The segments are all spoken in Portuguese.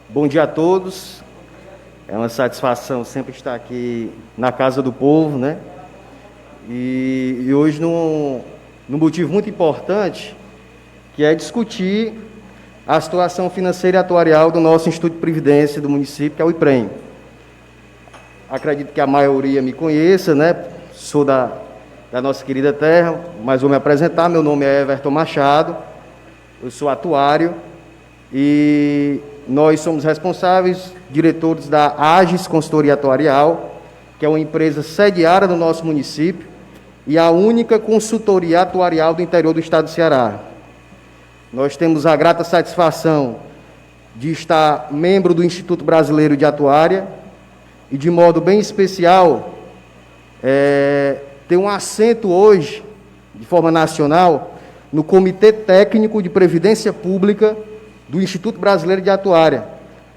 Bom dia a todos. É uma satisfação sempre estar aqui na Casa do Povo, né? E hoje num motivo muito importante, que é discutir a situação financeira e atuarial do nosso Instituto de Previdência do município, que é o IPREM. Acredito que a maioria me conheça, né? Sou da nossa querida terra, mas vou me apresentar. Meu nome é Everton Machado, eu sou atuário e nós somos responsáveis, diretores da AGES Consultoria Atuarial, que é uma empresa sediária do nosso município e a única consultoria atuarial do interior do estado do Ceará. Nós temos a grata satisfação de estar membro do Instituto Brasileiro de Atuária e, de modo bem especial, ter um assento hoje, de forma nacional, no Comitê Técnico de Previdência Pública do Instituto Brasileiro de Atuária.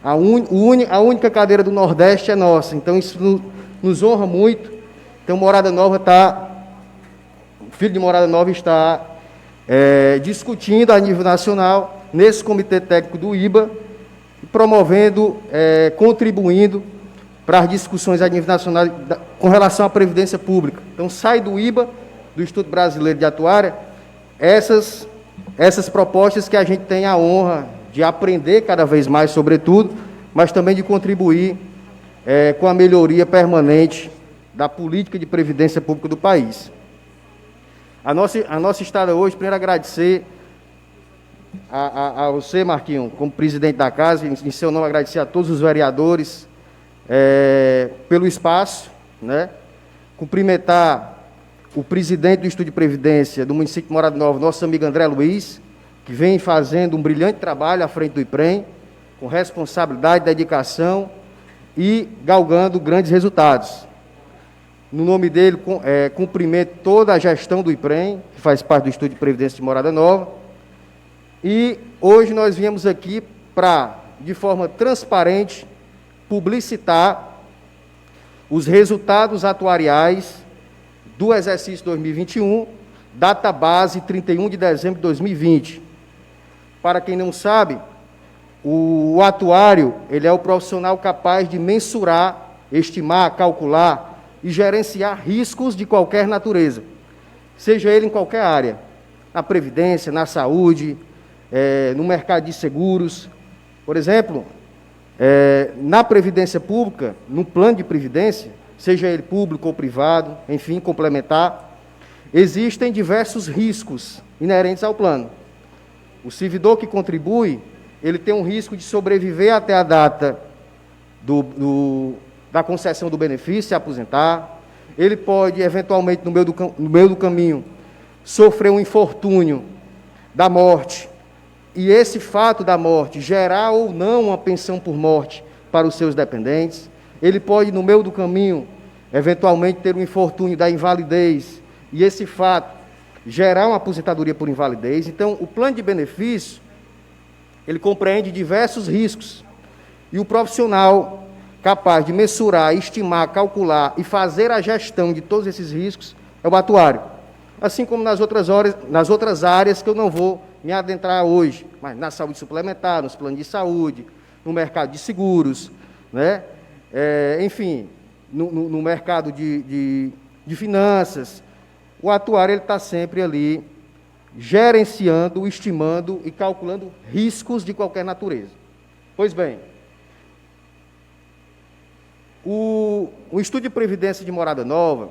A única cadeira do Nordeste é nossa, então isso nos honra muito. Então, o filho de Morada Nova está discutindo a nível nacional, nesse Comitê Técnico do IBA, promovendo, contribuindo para as discussões a nível nacional com relação à Previdência Pública. Então, sai do IBA, do Instituto Brasileiro de Atuária, essas propostas que a gente tem a honra de aprender cada vez mais, sobretudo, mas também de contribuir com a melhoria permanente da política de previdência pública do país. A nossa estada hoje, primeiro agradecer a você, Marquinhos, como presidente da casa, em seu nome agradecer a todos os vereadores pelo espaço, né? Cumprimentar o presidente do Instituto de Previdência do município de Morada Nova, nosso amigo André Luiz, que vem fazendo um brilhante trabalho à frente do IPREM, com responsabilidade, dedicação e galgando grandes resultados. No nome dele, cumprimento toda a gestão do IPREM, que faz parte do Instituto de Previdência de Morada Nova. E hoje nós viemos aqui para, de forma transparente, publicitar os resultados atuariais do exercício 2021, data base 31 de dezembro de 2020. Para quem não sabe, o atuário, ele é o profissional capaz de mensurar, estimar, calcular e gerenciar riscos de qualquer natureza, seja ele em qualquer área, na previdência, na saúde, no mercado de seguros. Por exemplo, na previdência pública, no plano de previdência, seja ele público ou privado, enfim, complementar, existem diversos riscos inerentes ao plano. O servidor que contribui, ele tem um risco de sobreviver até a data da concessão do benefício, se aposentar. Ele pode, eventualmente, no meio do caminho, sofrer um infortúnio da morte, e esse fato da morte gerar ou não uma pensão por morte para os seus dependentes. Ele pode, no meio do caminho, eventualmente ter um infortúnio da invalidez, e esse fato gerar uma aposentadoria por invalidez. Então, o plano de benefício, ele compreende diversos riscos, e o profissional capaz de mensurar, estimar, calcular e fazer a gestão de todos esses riscos é o atuário. Assim como nas outras áreas que eu não vou me adentrar hoje, mas na saúde suplementar, nos planos de saúde, no mercado de seguros, né? Enfim, no mercado de finanças. O atuário está sempre ali gerenciando, estimando e calculando riscos de qualquer natureza. Pois bem, o Instituto de Previdência de Morada Nova,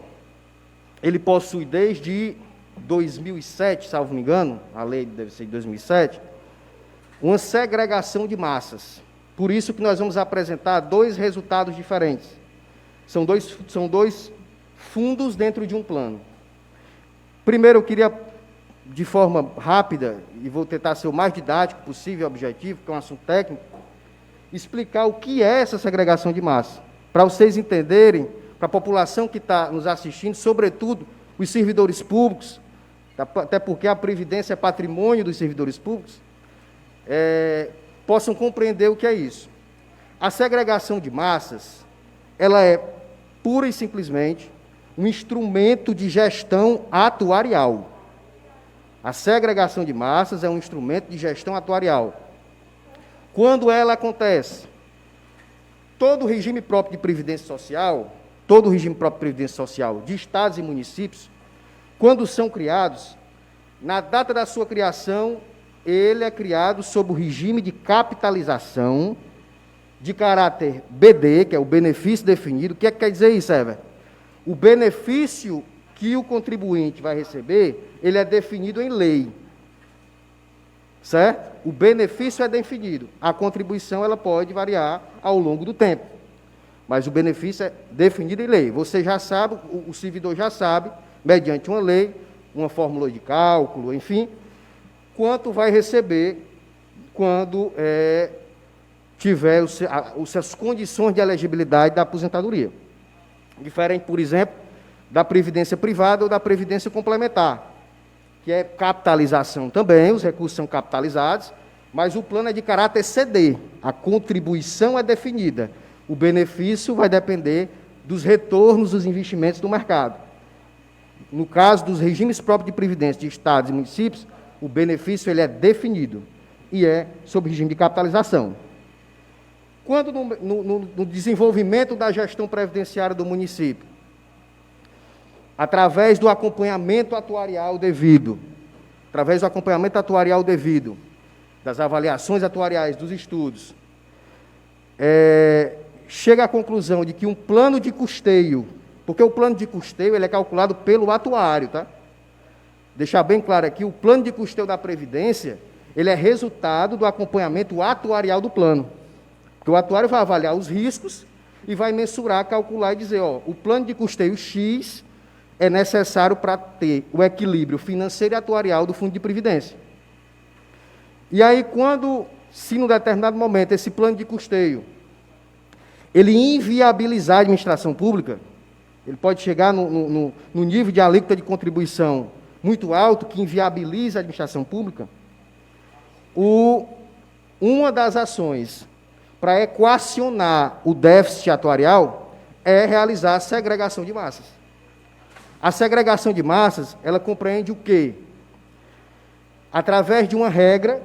ele possui desde 2007, salvo me engano, a lei deve ser de 2007, uma segregação de massas. Por isso que nós vamos apresentar dois resultados diferentes. São dois fundos dentro de um plano. Primeiro, eu queria, de forma rápida, e vou tentar ser o mais didático possível e objetivo, porque é um assunto técnico, explicar o que é essa segregação de massa, para vocês entenderem, para a população que está nos assistindo, sobretudo os servidores públicos, até porque a Previdência é patrimônio dos servidores públicos, possam compreender o que é isso. A segregação de massas, ela é pura e simplesmente um instrumento de gestão atuarial. A segregação de massas é um instrumento de gestão atuarial. Quando ela acontece? Todo o regime próprio de previdência social, de estados e municípios, quando são criados, na data da sua criação, ele é criado sob o regime de capitalização de caráter BD, que é o benefício definido. O que é que quer dizer isso, Heber? O benefício que o contribuinte vai receber, ele é definido em lei. Certo? O benefício é definido. A contribuição ela pode variar ao longo do tempo. Mas o benefício é definido em lei. Você já sabe, o servidor já sabe, mediante uma lei, uma fórmula de cálculo, enfim, quanto vai receber quando tiver as condições de elegibilidade da aposentadoria. Diferente, por exemplo, da previdência privada ou da previdência complementar, que é capitalização também, os recursos são capitalizados, mas o plano é de caráter CD, a contribuição é definida, o benefício vai depender dos retornos dos investimentos do mercado. No caso dos regimes próprios de previdência de estados e municípios, o benefício ele é definido e é sob regime de capitalização. Quando no desenvolvimento da gestão previdenciária do município, através do acompanhamento atuarial devido, das avaliações atuariais, dos estudos, chega à conclusão de que um plano de custeio, porque o plano de custeio ele é calculado pelo atuário, tá? Deixar bem claro aqui, o plano de custeio da Previdência, ele é resultado do acompanhamento atuarial do plano. Porque o atuário vai avaliar os riscos e vai mensurar, calcular e dizer, ó, o plano de custeio X é necessário para ter o equilíbrio financeiro e atuarial do Fundo de Previdência. E aí, quando, se num determinado momento, esse plano de custeio, ele inviabilizar a administração pública, ele pode chegar no nível de alíquota de contribuição muito alto, que inviabiliza a administração pública, uma das ações para equacionar o déficit atuarial é realizar a segregação de massas. A segregação de massas, ela compreende o quê? Através de uma regra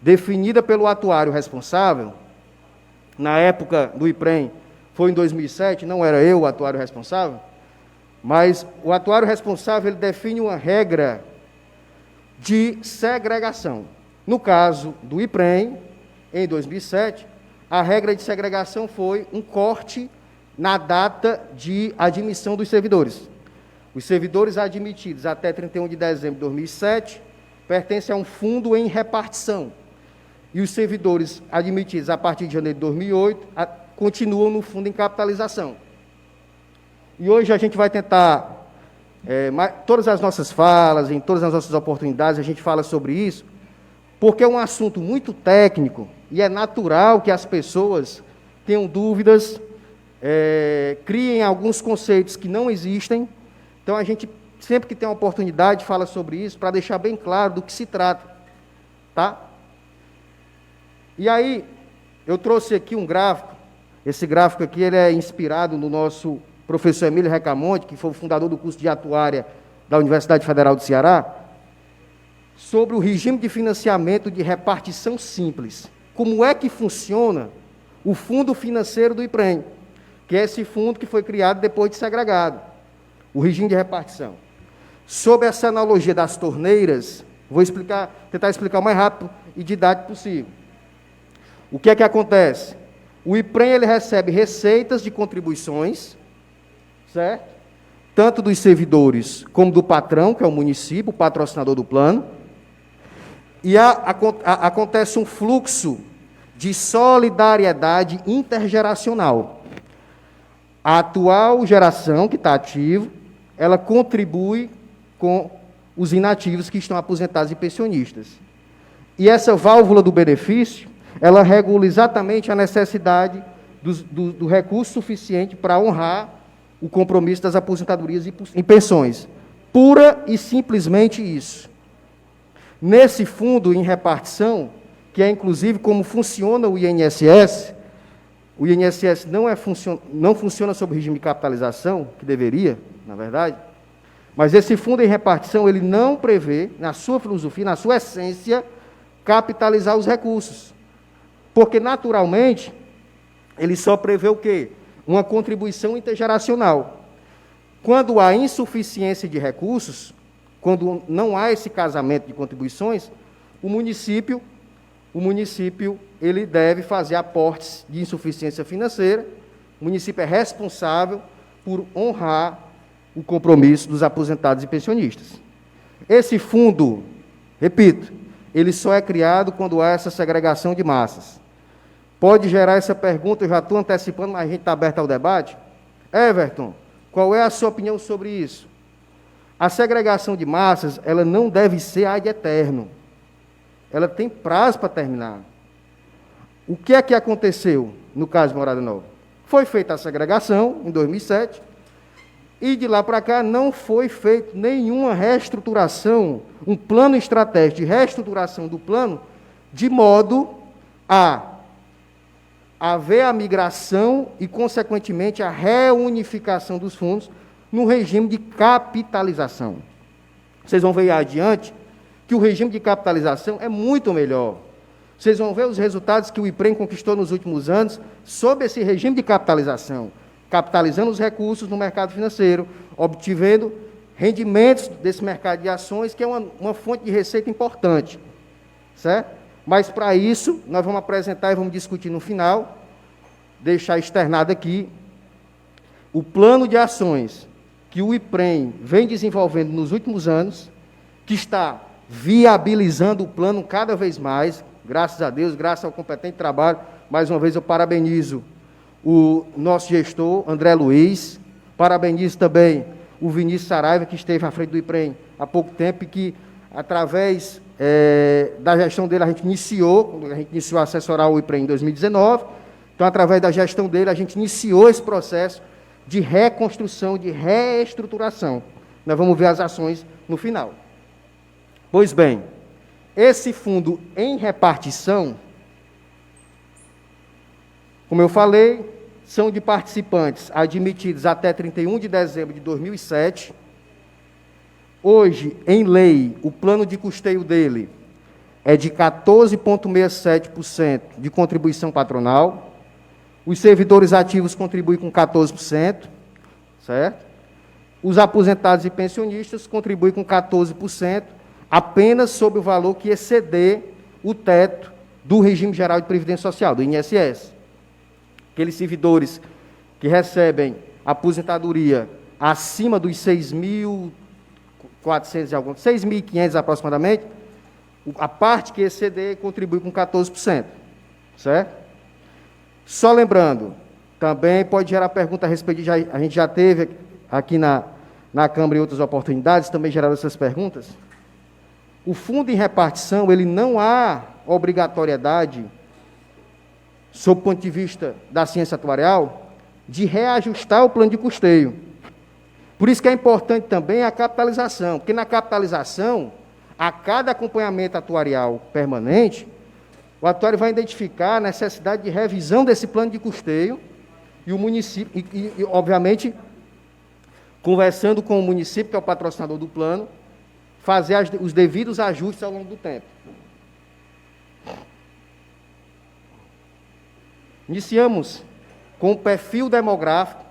definida pelo atuário responsável, na época do IPREM, foi em 2007, não era eu o atuário responsável, mas o atuário responsável ele define uma regra de segregação. No caso do IPREM, em 2007, a regra de segregação foi um corte na data de admissão dos servidores. Os servidores admitidos até 31 de dezembro de 2007 pertencem a um fundo em repartição. E os servidores admitidos a partir de janeiro de 2008 continuam no fundo em capitalização. E hoje a gente vai tentar, todas as nossas falas, em todas as nossas oportunidades, a gente fala sobre isso, porque é um assunto muito técnico e é natural que as pessoas tenham dúvidas, criem alguns conceitos que não existem. Então, a gente, sempre que tem uma oportunidade, fala sobre isso, para deixar bem claro do que se trata. Tá? E aí, eu trouxe aqui um gráfico. Esse gráfico aqui ele é inspirado no nosso professor Emílio Recamonte, que foi o fundador do curso de atuária da Universidade Federal do Ceará, sobre o regime de financiamento de repartição simples. Como é que funciona o fundo financeiro do IPREM, que é esse fundo que foi criado depois de segregado, o regime de repartição. Sob essa analogia das torneiras, vou tentar explicar o mais rápido e didático possível. O que é que acontece? O IPREM ele recebe receitas de contribuições, certo? Tanto dos servidores como do patrão, que é o município, o patrocinador do plano, e acontece um fluxo de solidariedade intergeracional. A atual geração, que está ativa, ela contribui com os inativos que estão aposentados e pensionistas. E essa válvula do benefício, ela regula exatamente a necessidade do recurso suficiente para honrar o compromisso das aposentadorias e pensões. Pura e simplesmente isso. Nesse fundo em repartição, que é inclusive como funciona o INSS, O INSS não funciona sob regime de capitalização, que deveria, na verdade, mas esse fundo em repartição, ele não prevê, na sua filosofia, na sua essência, capitalizar os recursos. Porque, naturalmente, ele só prevê o quê? Uma contribuição intergeracional. Quando há insuficiência de recursos, quando não há esse casamento de contribuições, o município ele deve fazer aportes de insuficiência financeira. O município é responsável por honrar o compromisso dos aposentados e pensionistas. Esse fundo, repito, ele só é criado quando há essa segregação de massas. Pode gerar essa pergunta, eu já estou antecipando, mas a gente está aberto ao debate. Everton, qual é a sua opinião sobre isso? A segregação de massas, ela não deve ser ad eterno. Ela tem prazo para terminar. O que é que aconteceu no caso de Morada Nova? Foi feita a segregação, em 2007, e de lá para cá não foi feita nenhuma reestruturação, um plano estratégico de reestruturação do plano, de modo a haver a migração e, consequentemente, a reunificação dos fundos no regime de capitalização. Vocês vão ver adiante que o regime de capitalização é muito melhor. Vocês vão ver os resultados que o IPREM conquistou nos últimos anos sob esse regime de capitalização, capitalizando os recursos no mercado financeiro, obtendo rendimentos desse mercado de ações, que é uma fonte de receita importante, certo? Mas, para isso, nós vamos apresentar e vamos discutir no final, deixar externado aqui, o plano de ações que o IPREM vem desenvolvendo nos últimos anos, que está viabilizando o plano cada vez mais, graças a Deus, graças ao competente trabalho. Mais uma vez eu parabenizo o nosso gestor, André Luiz, parabenizo também o Vinícius Saraiva, que esteve à frente do IPREM há pouco tempo, e que, através da gestão dele, a gente iniciou a assessorar o IPREM em 2019, então, através da gestão dele, a gente iniciou esse processo de reconstrução, de reestruturação. Nós vamos ver as ações no final. Pois bem, esse fundo em repartição, como eu falei, são de participantes admitidos até 31 de dezembro de 2007. Hoje, em lei, o plano de custeio dele é de 14,67% de contribuição patronal. Os servidores ativos contribuem com 14%, certo? Os aposentados e pensionistas contribuem com 14%, apenas sob o valor que exceder o teto do regime geral de previdência social, do INSS. Aqueles servidores que recebem aposentadoria acima dos 6.400 e algum, 6.500 aproximadamente, a parte que exceder contribui com 14%, certo? Só lembrando, também pode gerar pergunta a respeito de, a gente já teve aqui na Câmara em outras oportunidades, também geraram essas perguntas. O fundo em repartição, ele não há obrigatoriedade, sob o ponto de vista da ciência atuarial, de reajustar o plano de custeio. Por isso que é importante também a capitalização, porque na capitalização, a cada acompanhamento atuarial permanente, o atuário vai identificar a necessidade de revisão desse plano de custeio e o município, e obviamente, conversando com o município, que é o patrocinador do plano, fazer os devidos ajustes ao longo do tempo. Iniciamos com o perfil demográfico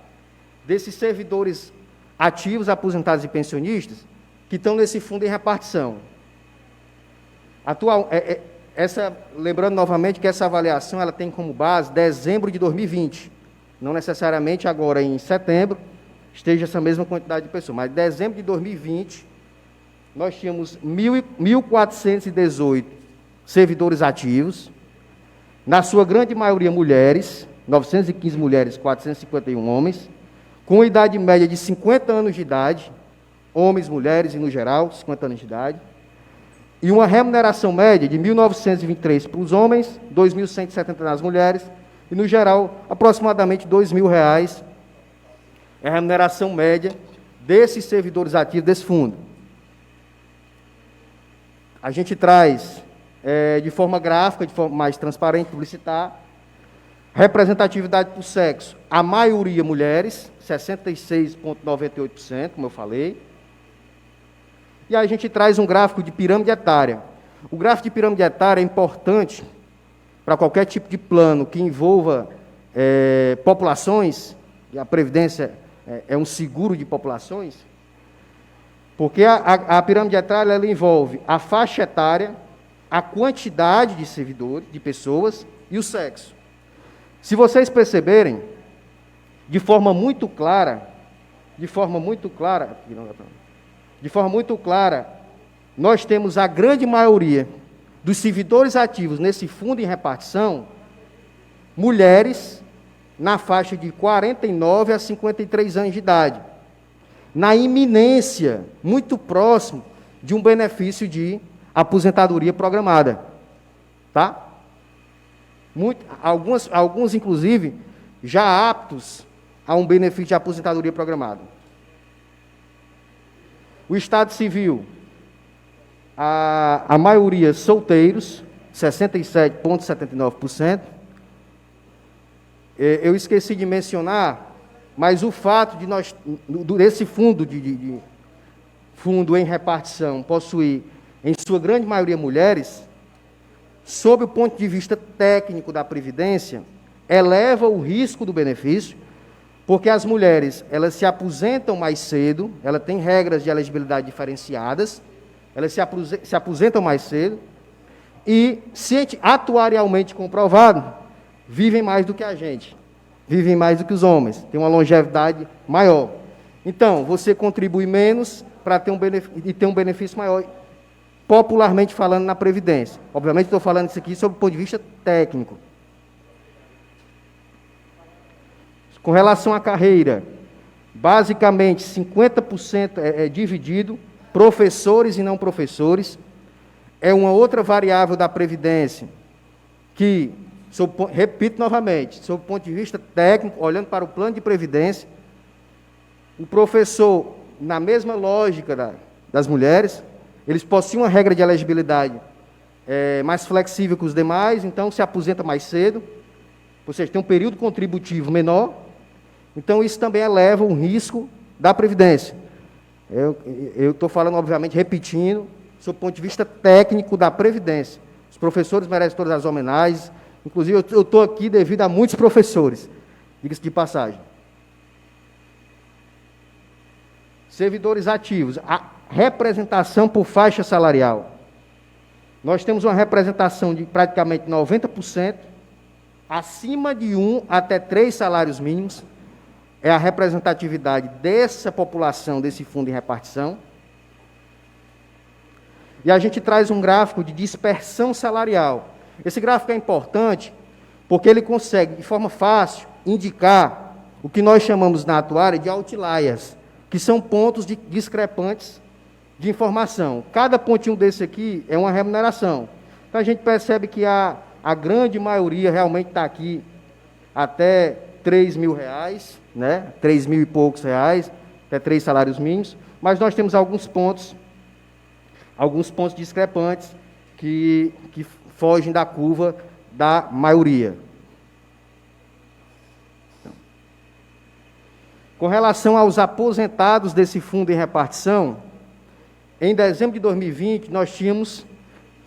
desses servidores ativos, aposentados e pensionistas, que estão nesse fundo em repartição. Lembrando novamente que essa avaliação ela tem como base dezembro de 2020, não necessariamente agora em setembro esteja essa mesma quantidade de pessoas, mas dezembro de 2020 nós tínhamos 1.418 servidores ativos, na sua grande maioria mulheres, 915 mulheres, 451 homens, com idade média de 50 anos de idade, homens, mulheres e no geral, 50 anos de idade, e uma remuneração média de R$ 1.923 para os homens, R$ 2.170 nas mulheres, e no geral, aproximadamente R$ 2.000 é a remuneração média desses servidores ativos desse fundo. A gente traz, de forma gráfica, de forma mais transparente, publicitar, Representatividade por sexo, a maioria mulheres, 66,98%, como eu falei. E aí a gente traz um gráfico de pirâmide etária. O gráfico de pirâmide etária é importante para qualquer tipo de plano que envolva populações, e a Previdência é um seguro de populações, porque a pirâmide etária ela envolve a faixa etária, a quantidade de servidores, de pessoas e o sexo. Se vocês perceberem, de forma muito clara, nós temos a grande maioria dos servidores ativos nesse fundo em repartição, mulheres na faixa de 49 a 53 anos de idade, na iminência, muito próximo de um benefício de aposentadoria programada. Tá? Alguns, inclusive, já aptos a um benefício de aposentadoria programada. O Estado Civil, a maioria solteiros, 67,79%. Eu esqueci de mencionar, mas o fato de nós, desse fundo, fundo em repartição, possuir, em sua grande maioria, mulheres, sob o ponto de vista técnico da Previdência, eleva o risco do benefício, porque as mulheres, elas se aposentam mais cedo, ela tem regras de elegibilidade diferenciadas, elas se aposentam mais cedo, e, atuarialmente comprovado, vivem mais do que a gente, vivem mais do que os homens, têm uma longevidade maior. Então, você contribui menos para ter um benefício maior, popularmente falando, na Previdência. Obviamente, estou falando isso aqui sob o ponto de vista técnico. Com relação à carreira, basicamente, 50% é dividido, professores e não professores. É uma outra variável da Previdência que, repito novamente, sob o ponto de vista técnico, olhando para o plano de Previdência, o professor, na mesma lógica das mulheres, eles possuem uma regra de elegibilidade mais flexível que os demais, então se aposenta mais cedo, ou seja, tem um período contributivo menor, então isso também eleva o risco da Previdência. Eu estou falando, obviamente, repetindo, sob o ponto de vista técnico da Previdência. Os professores merecem todas as homenagens, inclusive eu estou aqui devido a muitos professores, diga-se de passagem. Servidores ativos, a representação por faixa salarial. Nós temos uma representação de praticamente 90%, acima de 1 até 3 salários mínimos, é a representatividade dessa população, desse fundo em repartição. E a gente traz um gráfico de dispersão salarial. Esse gráfico é importante porque ele consegue, de forma fácil, indicar o que nós chamamos na atuária de outliers, que são pontos discrepantes de informação. Cada pontinho desse aqui é uma remuneração. Então a gente percebe que a grande maioria realmente está aqui até R$3.000, né? 3.000 e poucos reais, até 3 salários mínimos, mas nós temos alguns pontos discrepantes que fogem da curva da maioria. Com relação aos aposentados desse fundo em repartição, em dezembro de 2020, nós tínhamos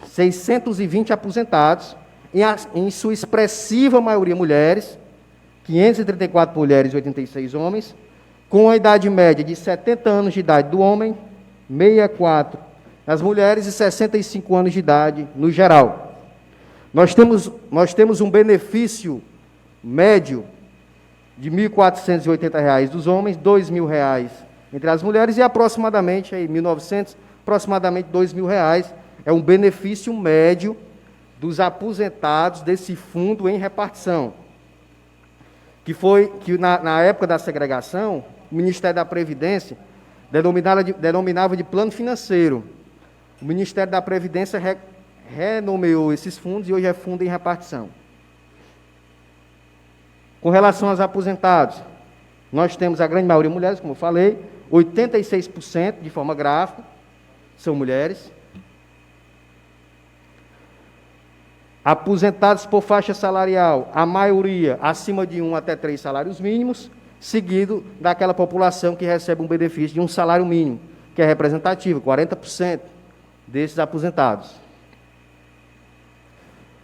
620 aposentados, em sua expressiva maioria mulheres, 534 mulheres e 86 homens, com a idade média de 70 anos de idade do homem, 64 nas mulheres e 65 anos de idade no geral. Nós temos um benefício médio de R$ 1.480 dos homens, R$ 2.000 entre as mulheres e aproximadamente R$ 1.900, aproximadamente R$ 2.000 é um benefício médio dos aposentados desse fundo em repartição, que na época da segregação, o Ministério da Previdência denominava de plano financeiro. O Ministério da Previdência renomeou esses fundos e hoje é fundo em repartição. Com relação aos aposentados, nós temos a grande maioria mulheres, como eu falei, 86% de forma gráfica são mulheres. Aposentados por faixa salarial, a maioria acima de 1 até 3 salários mínimos, seguido daquela população que recebe um benefício de um salário mínimo, que é representativo, 40% desses aposentados.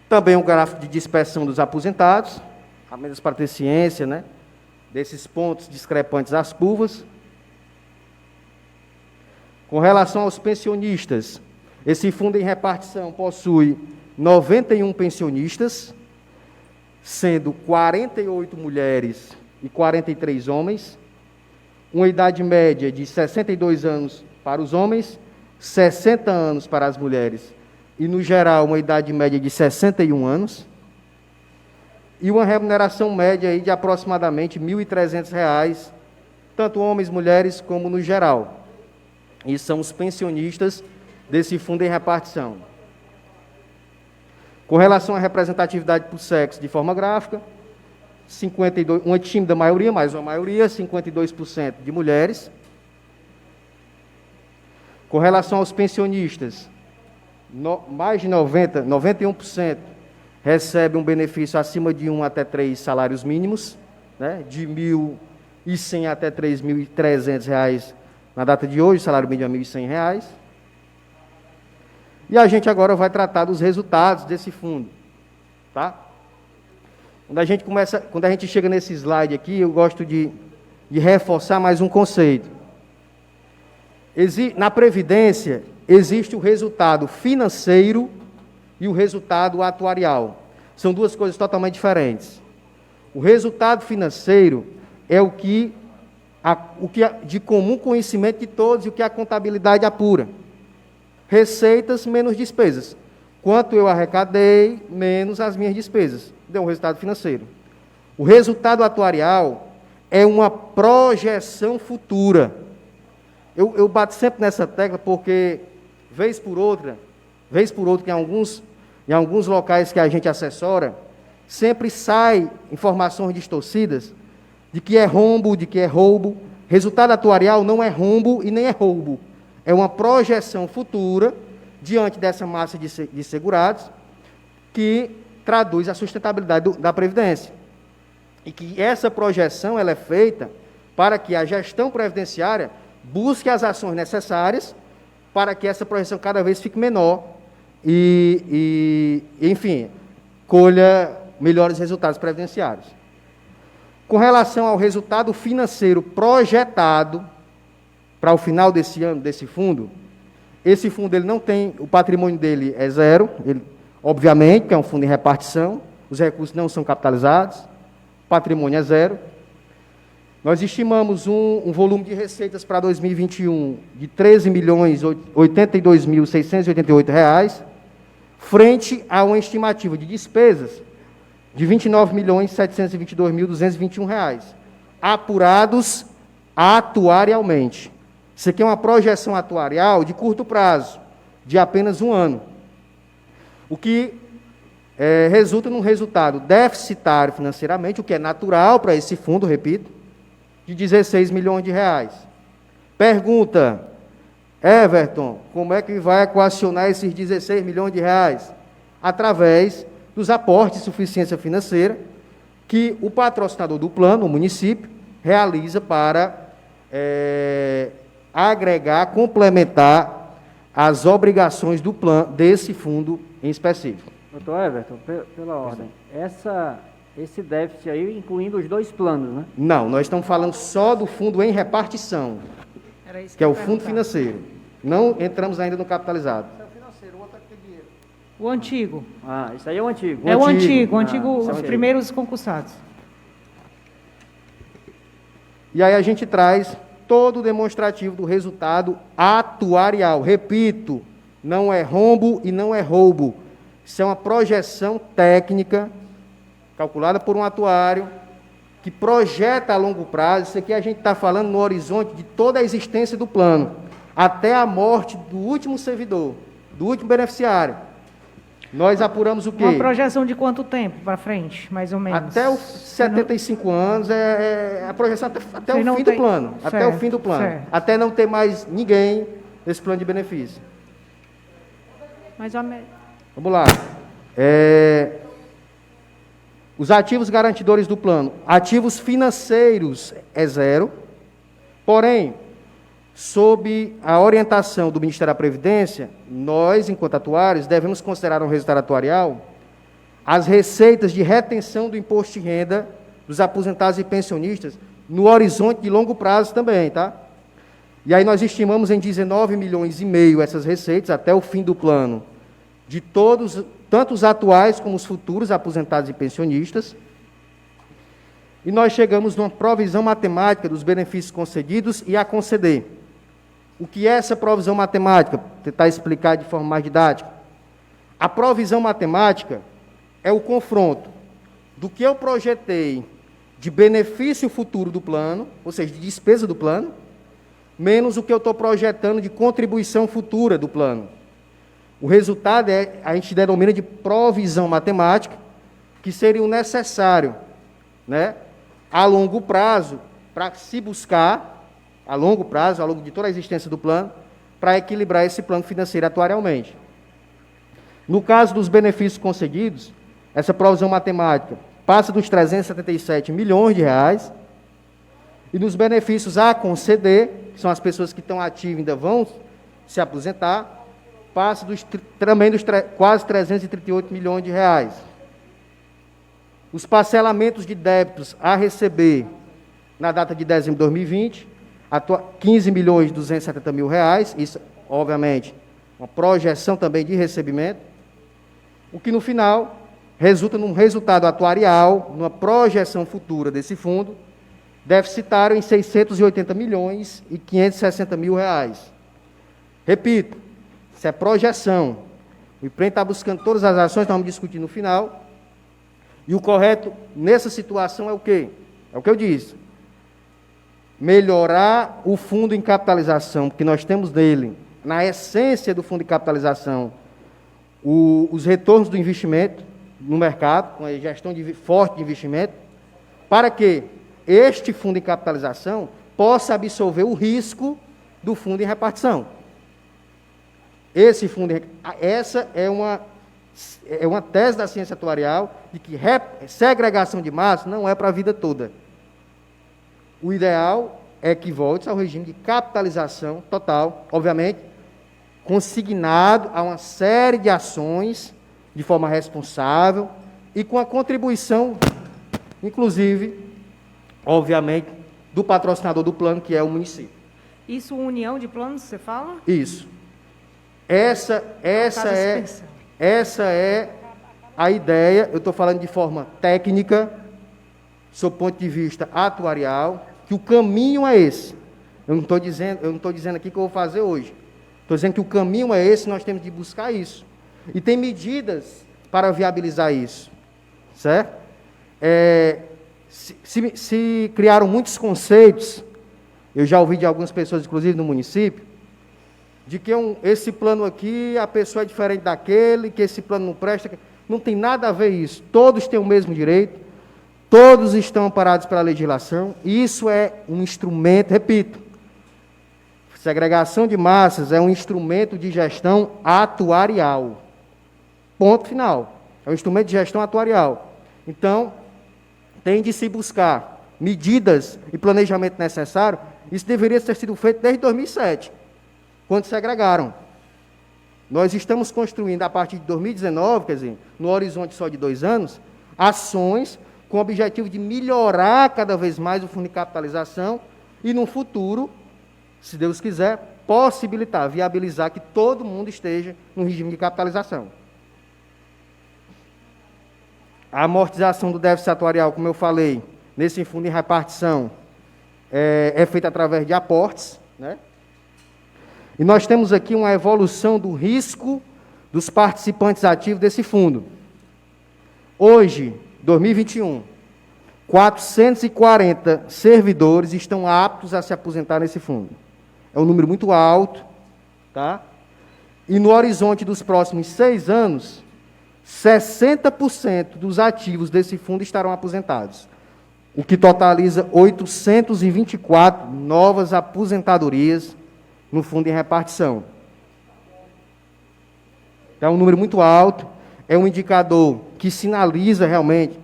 Também um gráfico de dispersão dos aposentados, a menos para ter ciência, né, desses pontos discrepantes às curvas. Com relação aos pensionistas, esse fundo em repartição possui 91 pensionistas, sendo 48 mulheres e 43 homens, uma idade média de 62 anos para os homens, 60 anos para as mulheres, e, no geral, uma idade média de 61 anos, e uma remuneração média aí de aproximadamente R$ 1.300, tanto homens, mulheres, como no geral. E são os pensionistas desse fundo em repartição. Com relação à representatividade por sexo de forma gráfica, 52, uma tímida maioria, mais uma maioria, 52% de mulheres. Com relação aos pensionistas, mais de 91% recebe um benefício acima de 1 até 3 salários mínimos, né, de R$ 1.100 até R$ 3.300 na data de hoje, o salário mínimo é R$ 1.100. E a gente agora vai tratar dos resultados desse fundo, tá? Quando a gente chega nesse slide aqui, eu gosto de reforçar mais um conceito. Na Previdência, existe o resultado financeiro e o resultado atuarial. São duas coisas totalmente diferentes. O resultado financeiro é o que de comum conhecimento de todos e o que a contabilidade apura. Receitas menos despesas. Quanto eu arrecadei, menos as minhas despesas. Deu um resultado financeiro. O resultado atuarial é uma projeção futura. Eu bato sempre nessa tecla porque, vez por outra, em alguns locais que a gente assessora, sempre sai informações distorcidas de que é rombo, de que é roubo. Resultado atuarial não é rombo e nem é roubo. É uma projeção futura, diante dessa massa de segurados, que traduz a sustentabilidade da Previdência. E que essa projeção ela é feita para que a gestão previdenciária busque as ações necessárias para que essa projeção cada vez fique menor enfim, colha melhores resultados previdenciários. Com relação ao resultado financeiro projetado para o final desse ano, desse fundo, esse fundo ele não tem, o patrimônio dele é zero, obviamente, que é um fundo em repartição, os recursos não são capitalizados, o patrimônio é zero. Nós estimamos um volume de receitas para 2021 de R$ 13.082.688, frente a uma estimativa de despesas de R$ 29.722.221, apurados atuarialmente. Isso aqui é uma projeção atuarial de curto prazo, de apenas um ano. O que resulta num resultado deficitário financeiramente, o que é natural para esse fundo, repito, de R$ 16 milhões. Pergunta, Everton, como é que vai equacionar esses R$ 16 milhões? Através dos aportes de suficiência financeira que o patrocinador do plano, o município, realiza para agregar, complementar as obrigações do plano, desse fundo em específico. Doutor Everton, pela ordem, esse déficit aí incluindo os dois planos, né? Não, nós estamos falando só do fundo em repartição, que é o fundo financeiro. Não entramos ainda no capitalizado. Esse é o financeiro, o outro é que tem dinheiro. O antigo. Ah, isso aí é o antigo. É o antigo, os primeiros concursados. E aí a gente traz todo o demonstrativo do resultado atuarial. Repito, não é rombo e não é roubo. Isso é uma projeção técnica calculada por um atuário que projeta a longo prazo. Isso aqui a gente está falando no horizonte de toda a existência do plano, até a morte do último servidor, do último beneficiário. Nós apuramos o quê? Uma projeção de quanto tempo para frente, mais ou menos? Até os 75 anos, a projeção até o fim do plano. Certo, até o fim do plano. Certo. Até não ter mais ninguém nesse plano de benefício. Mais ou menos. Vamos lá. Os ativos garantidores do plano. Ativos financeiros é zero, porém, sob a orientação do Ministério da Previdência, nós, enquanto atuários, devemos considerar no resultado atuarial as receitas de retenção do imposto de renda dos aposentados e pensionistas no horizonte de longo prazo também, tá? E aí nós estimamos em 19 milhões e meio essas receitas até o fim do plano, de todos, tanto os atuais como os futuros aposentados e pensionistas. E nós chegamos numa provisão matemática dos benefícios concedidos e a conceder. O que é essa provisão matemática? Vou tentar explicar de forma mais didática. A provisão matemática é o confronto do que eu projetei de benefício futuro do plano, ou seja, de despesa do plano, menos o que eu estou projetando de contribuição futura do plano. O resultado a gente denomina de provisão matemática, que seria o necessário, né, a longo prazo, para se buscar, a longo prazo, ao longo de toda a existência do plano, para equilibrar esse plano financeiro atuarialmente. No caso dos benefícios concedidos, essa provisão matemática passa dos 377 milhões de reais, e nos benefícios a conceder, que são as pessoas que estão ativas e ainda vão se aposentar, passa também dos quase 338 milhões de reais. Os parcelamentos de débitos a receber na data de dezembro de 2020, 15 milhões e 270 mil reais, isso, obviamente, uma projeção também de recebimento, o que no final resulta num resultado atuarial, numa projeção futura desse fundo, deficitário em 680 milhões e 560 mil reais. Repito, isso é projeção. O IPREM está buscando todas as ações, nós vamos discutir no final, e o correto nessa situação é o quê? É o que eu disse. Melhorar o fundo em capitalização, porque nós temos nele, na essência do fundo de capitalização, os retornos do investimento no mercado, com a gestão forte de investimento, para que este fundo em capitalização possa absorver o risco do fundo em repartição. Essa é uma tese da ciência atuarial de que segregação de massa não é para a vida toda. O ideal é que volte ao regime de capitalização total, obviamente, consignado a uma série de ações de forma responsável e com a contribuição, inclusive, obviamente, do patrocinador do plano, que é o município. Isso, união de planos, você fala? Isso. Essa é a ideia, eu estou falando de forma técnica, sob o ponto de vista atuarial, que o caminho é esse. Eu não estou dizendo aqui que eu vou fazer hoje. Estou dizendo que o caminho é esse, nós temos de buscar isso. E tem medidas para viabilizar isso. Certo? Se criaram muitos conceitos, eu já ouvi de algumas pessoas, inclusive no município, de que esse plano aqui, a pessoa é diferente daquele, que esse plano não presta. Não tem nada a ver isso. Todos têm o mesmo direito, todos estão amparados pela legislação. Isso é um instrumento, repito, segregação de massas é um instrumento de gestão atuarial. Ponto final. É um instrumento de gestão atuarial. Então, tem de se buscar medidas e planejamento necessário. Isso deveria ter sido feito desde 2007, quando segregaram. Nós estamos construindo, a partir de 2019, quer dizer, no horizonte só de 2 anos, ações com o objetivo de melhorar cada vez mais o fundo de capitalização e, no futuro, se Deus quiser, possibilitar, viabilizar que todo mundo esteja no regime de capitalização. A amortização do déficit atuarial, como eu falei, nesse fundo de repartição, é feita através de aportes, né? E nós temos aqui uma evolução do risco dos participantes ativos desse fundo. Hoje, 2021, 440 servidores estão aptos a se aposentar nesse fundo. É um número muito alto, tá? E no horizonte dos próximos 6 anos, 60% dos ativos desse fundo estarão aposentados, o que totaliza 824 novas aposentadorias no fundo em repartição. É um número muito alto. é um indicador que sinaliza realmente,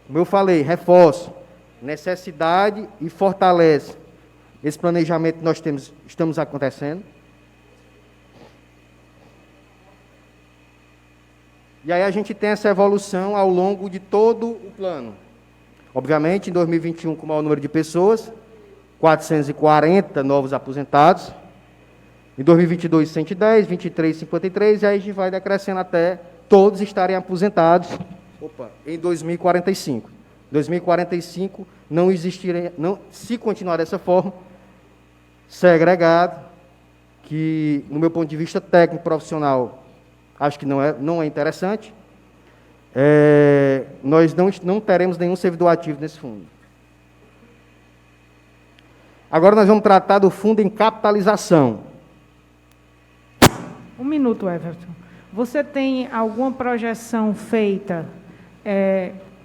como eu falei, reforço, necessidade e fortalece esse planejamento que nós estamos acontecendo. E aí a gente tem essa evolução ao longo de todo o plano. Obviamente, em 2021, com o maior número de pessoas, 440 novos aposentados. Em 2022, 110, 23, 53, e aí a gente vai decrescendo até todos estarem aposentados em 2045. 2045 não existirem, não, se continuar dessa forma, segregado, que, no meu ponto de vista técnico profissional, acho que não é interessante. Nós não teremos nenhum servidor ativo nesse fundo. Agora nós vamos tratar do fundo em capitalização. Um minuto, Everton. Você tem alguma projeção feita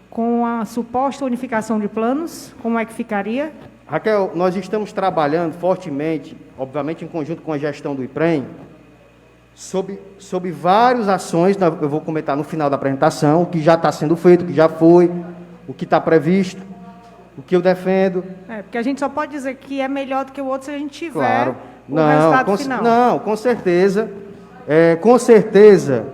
com a suposta unificação de planos? Como é que ficaria? Raquel, nós estamos trabalhando fortemente, obviamente em conjunto com a gestão do IPREM, sobre várias ações, eu vou comentar no final da apresentação, o que já está sendo feito, o que já foi, o que está previsto, o que eu defendo. Porque a gente só pode dizer que é melhor do que o outro se a gente tiver Claro. o resultado final. Não, com certeza. Com certeza,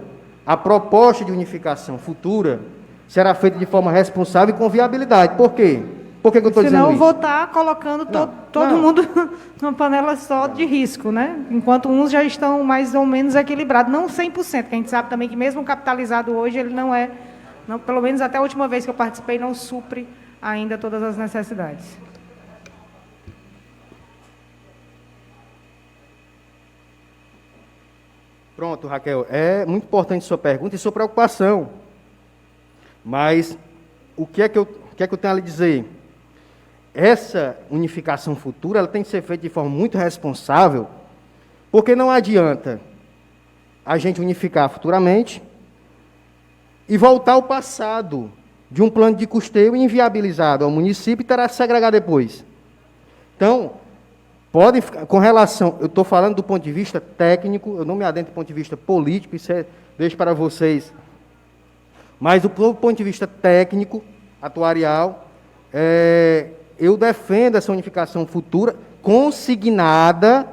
a proposta de unificação futura será feita de forma responsável e com viabilidade. Por quê? Por que eu estou dizendo isso? Senão eu vou estar colocando todo mundo numa panela só de risco, né? Enquanto uns já estão mais ou menos equilibrados. Não 100%, que a gente sabe também que mesmo capitalizado hoje, ele não é, pelo menos até a última vez que eu participei, não supre ainda todas as necessidades. Pronto, Raquel. É muito importante sua pergunta e sua preocupação. Mas o que é que eu tenho a lhe dizer? Essa unificação futura ela tem que ser feita de forma muito responsável, porque não adianta a gente unificar futuramente e voltar ao passado de um plano de custeio inviabilizado ao município e terá que segregar depois. Então, podem ficar, com relação, eu estou falando do ponto de vista técnico, eu não me adentro do ponto de vista político, isso deixo para vocês. Mas do ponto de vista técnico, atuarial, eu defendo essa unificação futura consignada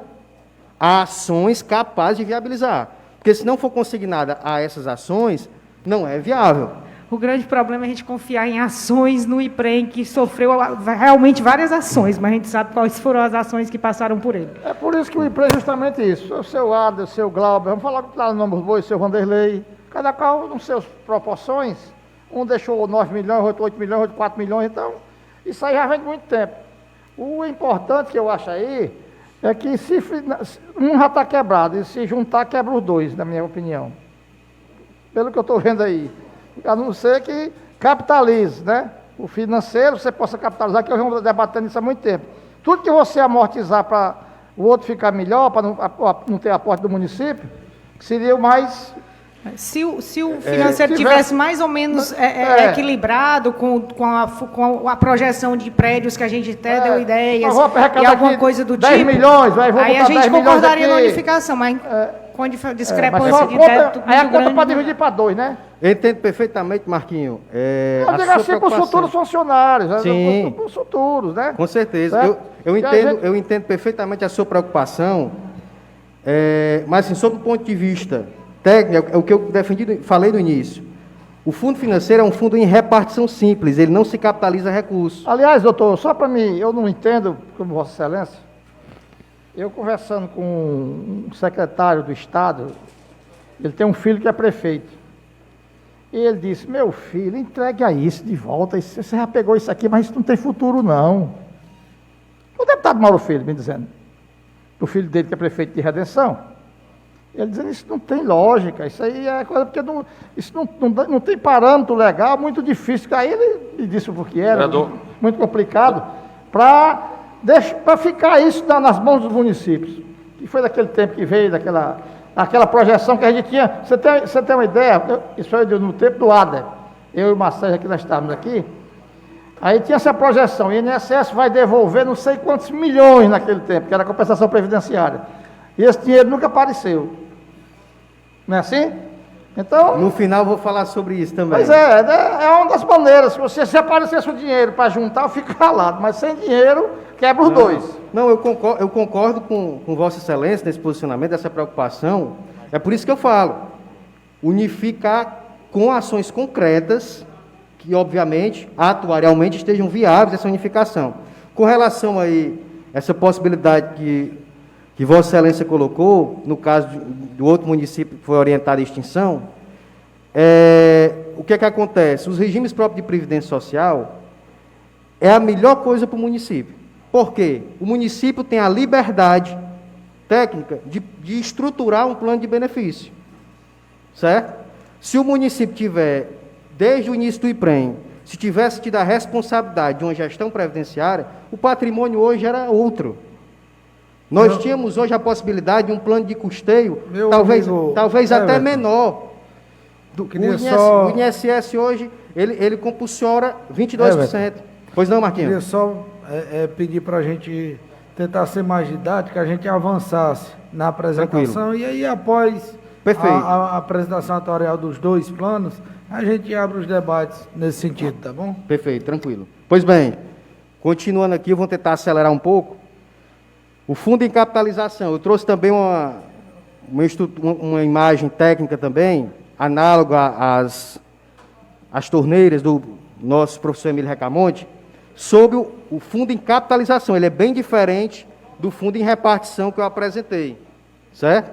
a ações capazes de viabilizar. Porque se não for consignada a essas ações, não é viável. O grande problema é a gente confiar em ações no IPREM, que sofreu realmente várias ações, mas a gente sabe quais foram as ações que passaram por ele. É por isso que o IPREM é justamente isso. O seu Ader, o seu Glauber, vamos falar no nome dos bois, o seu Vanderlei, cada qual com suas proporções. Um deixou 9 milhões, outro 8 milhões, outro 4 milhões, então isso aí já vem de muito tempo. O importante que eu acho aí é que se um já está quebrado, e se juntar, quebra os dois, na minha opinião. Pelo que eu estou vendo aí. A não ser que capitalize, né? O financeiro, você possa capitalizar, que eu venho debatendo isso há muito tempo. Tudo que você amortizar para o outro ficar melhor, para não ter aporte do município, seria o mais... Se o financeiro tivesse mais ou menos equilibrado com a projeção de prédios que a gente até deu ideias e alguma coisa do 10 tipo, milhões, aí a gente concordaria na unificação, mas com discrepância de teto aí a muito conta grande. para dividir para 2, né? Eu entendo perfeitamente, Marquinho. Eu digo assim para os futuros funcionários, Sim. para os futuros, né? Com certeza. Eu entendo perfeitamente a sua preocupação, mas assim, sob o ponto de vista técnico, é o que eu falei no início. O fundo financeiro é um fundo em repartição simples, ele não se capitaliza recursos. Aliás, doutor, só para mim, eu não entendo, como Vossa Excelência, eu conversando com um secretário do Estado, ele tem um filho que é prefeito, e ele disse, meu filho, entregue a isso de volta, você já pegou isso aqui, mas isso não tem futuro não. O deputado Mauro Filho me dizendo, o filho dele que é prefeito de Redenção, ele dizendo, isso não tem lógica, isso aí é coisa, porque isso não tem parâmetro legal, muito difícil. Aí ele me disse o que era, muito complicado, para ficar isso nas mãos dos municípios. Que foi daquele tempo que veio, daquela projeção que a gente tinha. Você tem uma ideia? Isso foi no tempo do Ader. Eu e o Marcelo, que nós estávamos aqui. Aí tinha essa projeção, o INSS vai devolver não sei quantos milhões naquele tempo, que era a compensação previdenciária. E esse dinheiro nunca apareceu. Não é assim? Então, No final eu vou falar sobre isso também. pois é uma das maneiras. Se você aparecesse o dinheiro para juntar, eu fico calado, mas sem dinheiro, quebra os dois. Não, eu concordo com Vossa Excelência nesse posicionamento, dessa preocupação. É por isso que eu falo. Unificar com ações concretas, que obviamente, atuarialmente, estejam viáveis essa unificação. Com relação aí, essa possibilidade que Vossa Excelência colocou, no caso do outro município que foi orientado à extinção, o que é que acontece? Os regimes próprios de previdência social é a melhor coisa para o município. Por quê? O município tem a liberdade técnica de estruturar um plano de benefício. Certo? Se o município tiver, desde o início do IPREM, se tivesse tido a responsabilidade de uma gestão previdenciária, o patrimônio hoje era outro. Nós tínhamos hoje a possibilidade de um plano de custeio, talvez até menor. O INSS hoje, ele compulsiona 22%. Pois não, Marquinhos? Queria só pedir para a gente tentar ser mais didático, que a gente avançasse na apresentação. Tranquilo. E aí, após a apresentação atuarial dos dois planos, a gente abre os debates nesse sentido, tá bom? Perfeito, tranquilo. Pois bem, continuando aqui, eu vou tentar acelerar um pouco. O fundo em capitalização, eu trouxe também uma imagem técnica também, análoga às torneiras do nosso professor Emílio Recamonte, sobre o fundo em capitalização. Ele é bem diferente do fundo em repartição que eu apresentei, certo?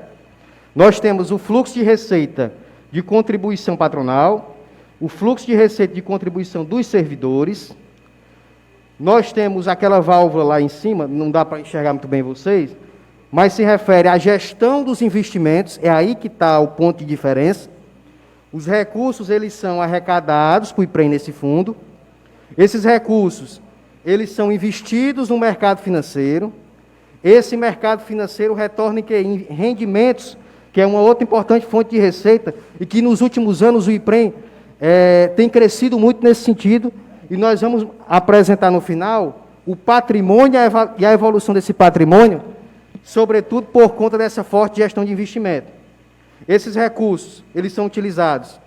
Nós temos o fluxo de receita de contribuição patronal, o fluxo de receita de contribuição dos servidores. Nós temos aquela válvula lá em cima, não dá para enxergar muito bem vocês, mas se refere à gestão dos investimentos, é aí que está o ponto de diferença. Os recursos, eles são arrecadados para o IPREM nesse fundo. Esses recursos, eles são investidos no mercado financeiro. Esse mercado financeiro retorna em rendimentos, que é uma outra importante fonte de receita, e que nos últimos anos o IPREM tem crescido muito nesse sentido, e nós vamos apresentar no final o patrimônio e a evolução desse patrimônio, sobretudo por conta dessa forte gestão de investimento. Esses recursos, eles são utilizados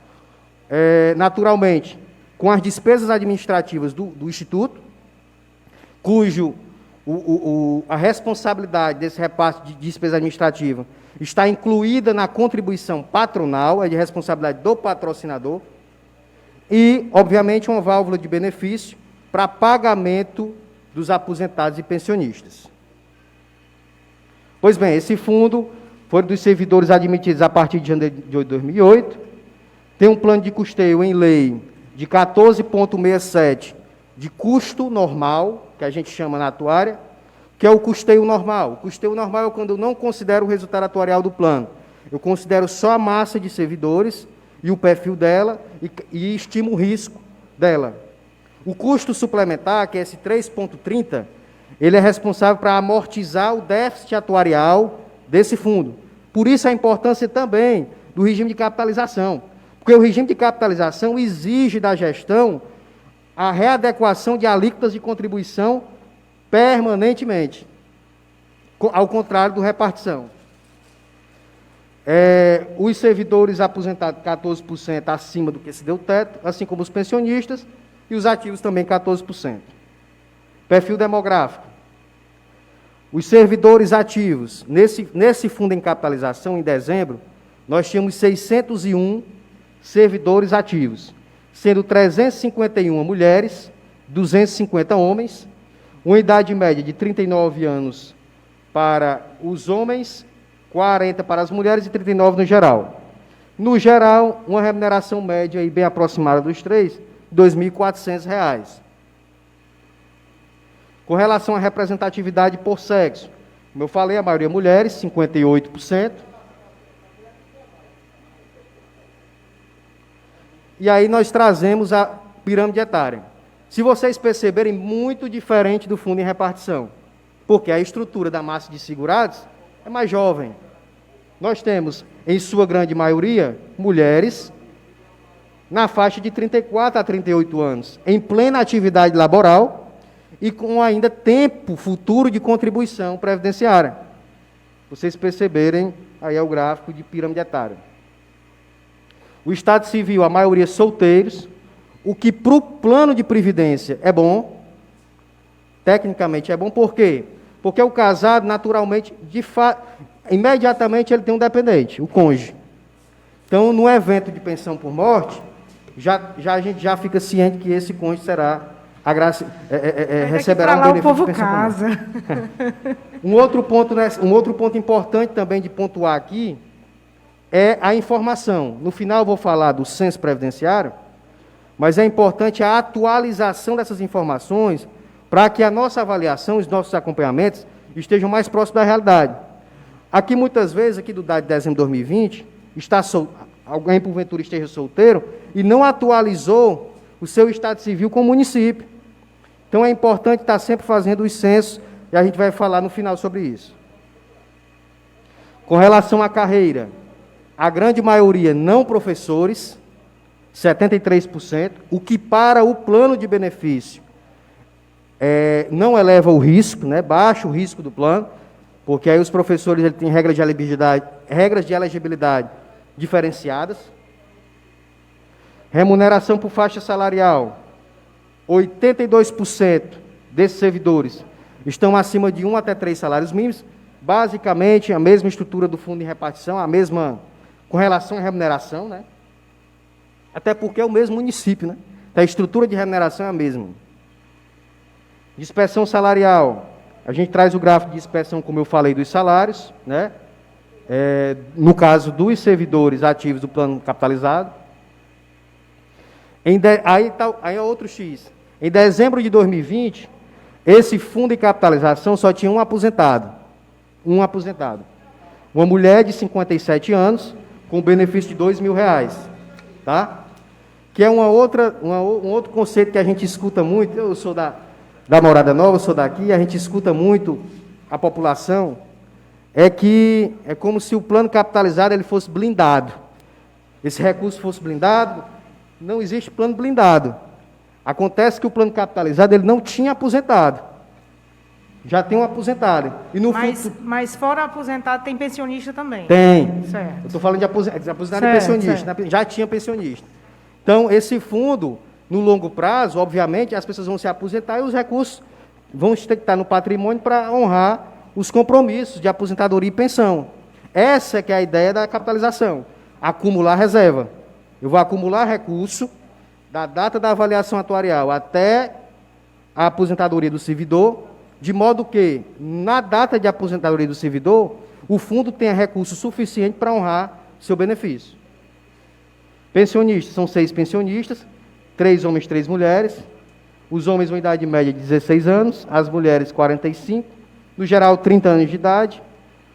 naturalmente com as despesas administrativas do Instituto, cujo a responsabilidade desse repasse de despesa administrativa está incluída na contribuição patronal, é de responsabilidade do patrocinador, e, obviamente, uma válvula de benefício para pagamento dos aposentados e pensionistas. Pois bem, esse fundo foi dos servidores admitidos a partir de janeiro de 2008, tem um plano de custeio em lei de 14,67 de custo normal, que a gente chama na atuária, que é o custeio normal. O custeio normal é quando eu não considero o resultado atuarial do plano. Eu considero só a massa de servidores e o perfil dela e estimo o risco dela. O custo suplementar, que é esse 3,30, ele é responsável para amortizar o déficit atuarial desse fundo. Por isso a importância também do regime de capitalização. Porque o regime de capitalização exige da gestão a readequação de alíquotas de contribuição permanentemente, ao contrário do repartição. Os servidores aposentados 14% acima do que se deu teto, assim como os pensionistas, e os ativos também 14%. Perfil demográfico. Os servidores ativos, nesse fundo em capitalização, em dezembro, nós tínhamos 601 servidores ativos, sendo 351 mulheres, 250 homens, uma idade média de 39 anos para os homens, 40 para as mulheres e 39 no geral. No geral, uma remuneração média aí bem aproximada dos três, R$ 2.400. Com relação à representatividade por sexo, como eu falei, a maioria mulheres, 58%. E aí nós trazemos a pirâmide etária. Se vocês perceberem, muito diferente do fundo em repartição, porque a estrutura da massa de segurados é mais jovem. Nós temos, em sua grande maioria, mulheres na faixa de 34 a 38 anos, em plena atividade laboral e com ainda tempo futuro de contribuição previdenciária. Vocês perceberem, aí é o gráfico de pirâmide etária. O Estado Civil, a maioria solteiros, o que para o plano de previdência é bom, tecnicamente é bom, por quê? Porque o casado, naturalmente, imediatamente ele tem um dependente, o cônjuge. Então, no evento de pensão por morte, a gente já fica ciente que esse cônjuge receberá um benefício de pensão por morte. Um outro ponto importante também de pontuar aqui é a informação. No final eu vou falar do censo previdenciário, mas é importante a atualização dessas informações para que a nossa avaliação, os nossos acompanhamentos estejam mais próximos da realidade. Aqui, muitas vezes, aqui do dado de dezembro de 2020, alguém porventura esteja solteiro e não atualizou o seu estado civil com o município. Então, é importante estar sempre fazendo os censos e a gente vai falar no final sobre isso. Com relação à carreira, a grande maioria não professores, 73%, o que para o plano de benefício não eleva o risco, né, baixa o risco do plano, porque aí os professores têm regras de elegibilidade diferenciadas. Remuneração por faixa salarial, 82% desses servidores estão acima de 1 até 3 salários mínimos, basicamente a mesma estrutura do fundo de repartição, a mesma com relação à remuneração, né? Até porque é o mesmo município, né? Então, a estrutura de remuneração é a mesma. Dispersão salarial, a gente traz o gráfico de dispersão, como eu falei, dos salários, né? No caso dos servidores ativos do plano capitalizado. Aí é outro X. Em dezembro de 2020, esse fundo de capitalização só tinha um aposentado. Uma mulher de 57 anos, com benefício de R$2.000, tá? Que é um outro conceito que a gente escuta muito. Eu sou da Morada Nova, eu sou daqui, a gente escuta muito a população, que é como se o plano capitalizado ele fosse blindado. Esse recurso fosse blindado. Não existe plano blindado. Acontece que o plano capitalizado ele não tinha aposentado. Já tem um aposentado. E no mas fora aposentado, tem pensionista também. Tem. Certo. Eu estou falando de aposentado e pensionista. Certo. Já tinha pensionista. Então, esse fundo, no longo prazo, obviamente, as pessoas vão se aposentar e os recursos vão estar no patrimônio para honrar os compromissos de aposentadoria e pensão. Essa que é a ideia da capitalização. Acumular reserva. Eu vou acumular recurso da data da avaliação atuarial até a aposentadoria do servidor, de modo que, na data de aposentadoria do servidor, o fundo tenha recurso suficiente para honrar seu benefício. Pensionistas, são 6 pensionistas, 3 homens, 3 mulheres. Os homens com idade média de 16 anos, as mulheres 45, no geral 30 anos de idade,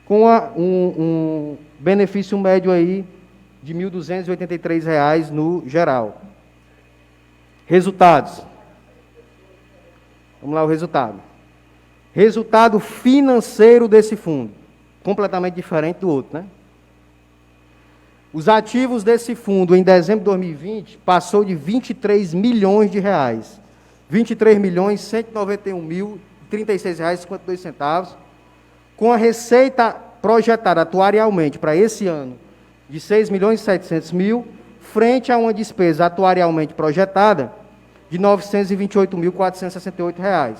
com um benefício médio aí de R$ 1.283 no geral. Resultados. Vamos lá, o resultado. Resultado financeiro desse fundo. Completamente diferente do outro, né? Os ativos desse fundo, em dezembro de 2020, passou de R$ 23 milhões. R$ 23.191.036,52, com a receita projetada atuarialmente para esse ano de R$ 6.700.000, frente a uma despesa atuarialmente projetada de R$ 928.468.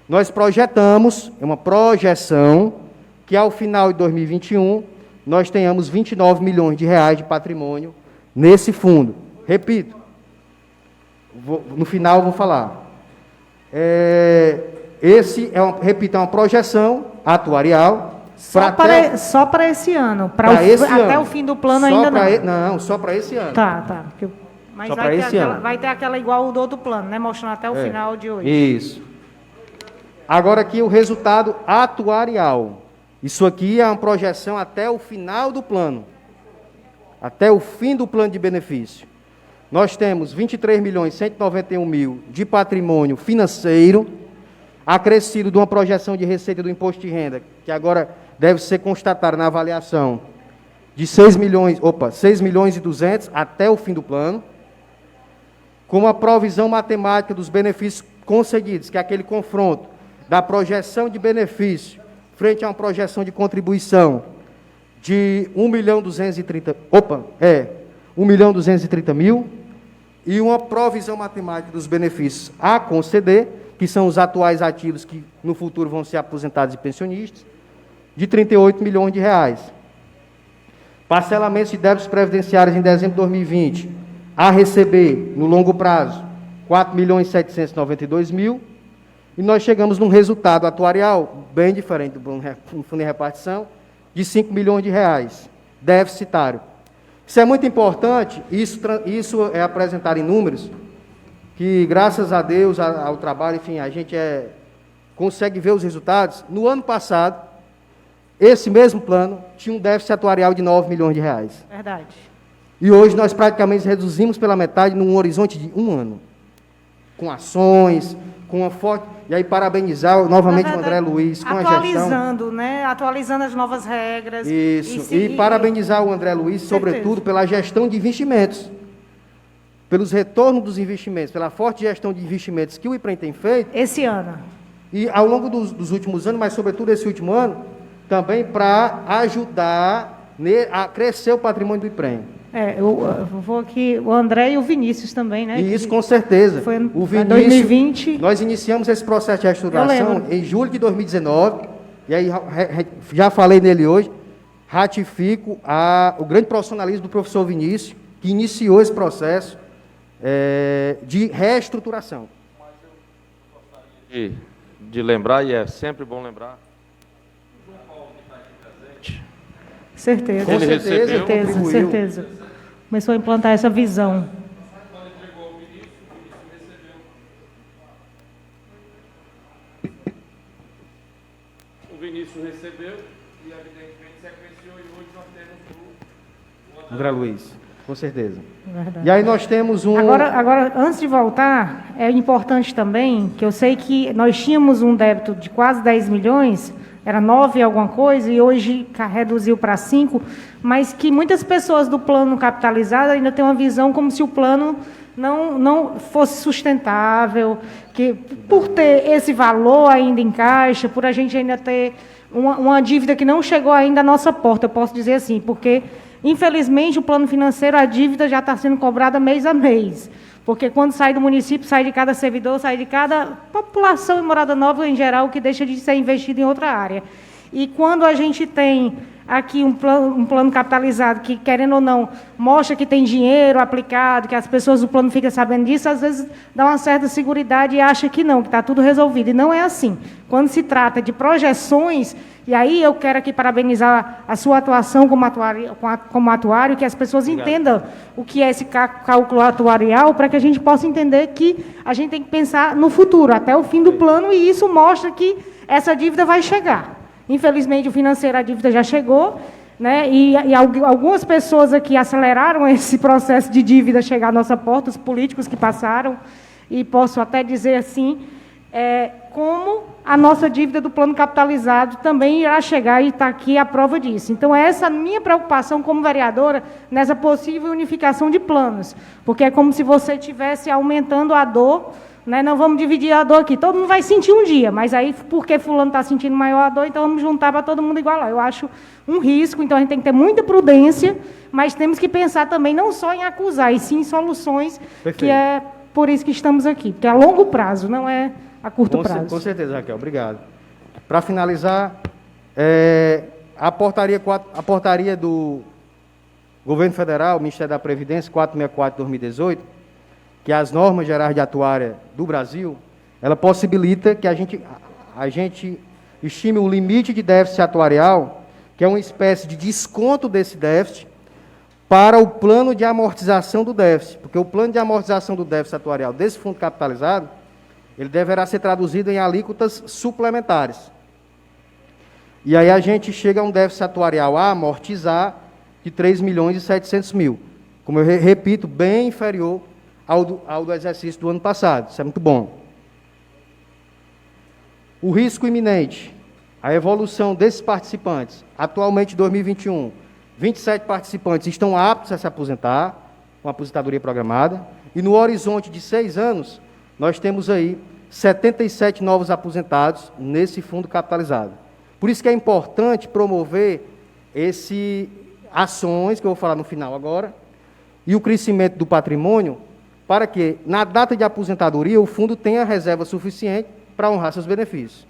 Nós projetamos, é uma projeção, que ao final de 2021, nós tenhamos R$ 29 milhões de patrimônio nesse fundo. Repito, no final eu vou falar. Repito, é uma projeção atuarial. Só para esse ano. Até o fim do plano ainda não. Não, só para esse ano. Tá. Mas vai ter aquela igual o do outro plano, né? Mostrando até o final de hoje. Isso. Agora aqui o resultado atuarial. Isso aqui é uma projeção até o final do plano. Até o fim do plano de benefício. Nós temos 23.191.000 de patrimônio financeiro, acrescido de uma projeção de receita do imposto de renda, que agora deve ser constatada na avaliação, de 6 milhões e 200 até o fim do plano, com a provisão matemática dos benefícios concedidos, que é aquele confronto da projeção de benefício frente a uma projeção de contribuição de 1.230.000, R$ 1.230.000, e uma provisão matemática dos benefícios a conceder, que são os atuais ativos que no futuro vão ser aposentados e pensionistas, de R$ 38 milhões. Parcelamentos de débitos previdenciários em dezembro de 2020, a receber, no longo prazo, R$ 4.792.000, e nós chegamos num resultado atuarial bem diferente do fundo de repartição, de R$ 5 milhões, deficitário. Isso é muito importante, isso é apresentado em números, que graças a Deus, ao trabalho, enfim, a gente consegue ver os resultados. No ano passado, esse mesmo plano tinha um déficit atuarial de R$ 9 milhões. Verdade. E hoje nós praticamente reduzimos pela metade num horizonte de um ano. Com ações, com uma forte... E aí parabenizar novamente o André Luiz com a gestão. Atualizando, né? Atualizando as novas regras. Isso. E parabenizar o André Luiz, sobretudo, pela gestão de investimentos. Pelos retornos dos investimentos, pela forte gestão de investimentos que o IPREM tem feito. Esse ano. E ao longo dos últimos anos, mas sobretudo esse último ano, também para ajudar a crescer o patrimônio do IPREM. Eu vou aqui, o André e o Vinícius também, né? E isso, com certeza. Foi o Vinícius, 2020. Nós iniciamos esse processo de reestruturação em julho de 2019, e aí já falei nele hoje, ratifico o grande profissionalismo do professor Vinícius, que iniciou esse processo de reestruturação. De lembrar, e é sempre bom lembrar, o João Paulo que está aqui presente. Certeza. Ele recebeu, certeza. Começou a implantar essa visão. Quando entregou o Vinícius recebeu. O Vinícius recebeu e, evidentemente, sequenciou, e hoje nós temos o André Luiz, com certeza. Verdade. E aí nós temos Agora, antes de voltar, é importante também, que eu sei que nós tínhamos um débito de quase 10 milhões, era 9 alguma coisa, e hoje reduziu para 5, mas que muitas pessoas do plano capitalizado ainda têm uma visão como se o plano não fosse sustentável, que por ter esse valor ainda em caixa, por a gente ainda ter uma dívida que não chegou ainda à nossa porta, eu posso dizer assim, porque, infelizmente, o plano financeiro, a dívida já está sendo cobrada mês a mês. Porque quando sai do município, sai de cada servidor, sai de cada população e morada nova em geral, que deixa de ser investido em outra área. E quando a gente tem aqui um plano capitalizado que, querendo ou não, mostra que tem dinheiro aplicado, que as pessoas do plano ficam sabendo disso, às vezes dá uma certa seguridade e acha que não, que está tudo resolvido. E não é assim. Quando se trata de projeções, e aí eu quero aqui parabenizar a sua atuação como atuário, que as pessoas entendam o que é esse cálculo atuarial, para que a gente possa entender que a gente tem que pensar no futuro, até o fim do plano, e isso mostra que essa dívida vai chegar. Infelizmente, o financeiro, a dívida já chegou, né? E algumas pessoas aqui aceleraram esse processo de dívida chegar à nossa porta, os políticos que passaram, e posso até dizer assim, como a nossa dívida do plano capitalizado também irá chegar, e está aqui a prova disso. Então, essa é a minha preocupação como vereadora nessa possível unificação de planos, porque é como se você estivesse aumentando a dor, né? Não vamos dividir a dor aqui, todo mundo vai sentir um dia, mas aí, porque fulano está sentindo maior a dor, então vamos juntar para todo mundo igualar. Eu acho um risco, então a gente tem que ter muita prudência, mas temos que pensar também não só em acusar, e sim em soluções. Perfeito. Que é por isso que estamos aqui, porque é a longo prazo, não é a curto prazo. Com certeza, Raquel, obrigado. Para finalizar, a portaria do Governo Federal, Ministério da Previdência, 464/2018, que é as normas gerais de atuária do Brasil, ela possibilita que a gente estime o limite de déficit atuarial, que é uma espécie de desconto desse déficit, para o plano de amortização do déficit, porque o plano de amortização do déficit atuarial desse fundo capitalizado, ele deverá ser traduzido em alíquotas suplementares. E aí a gente chega a um déficit atuarial a amortizar de 3.700.000, como eu repito, bem inferior ao do exercício do ano passado. Isso é muito bom. O risco iminente, a evolução desses participantes. Atualmente, em 2021, 27 participantes estão aptos a se aposentar, com aposentadoria programada, e no horizonte de 6 anos, nós temos aí 77 novos aposentados nesse fundo capitalizado. Por isso que é importante promover ações, que eu vou falar no final agora, e o crescimento do patrimônio, para que, na data de aposentadoria, o fundo tenha reserva suficiente para honrar seus benefícios.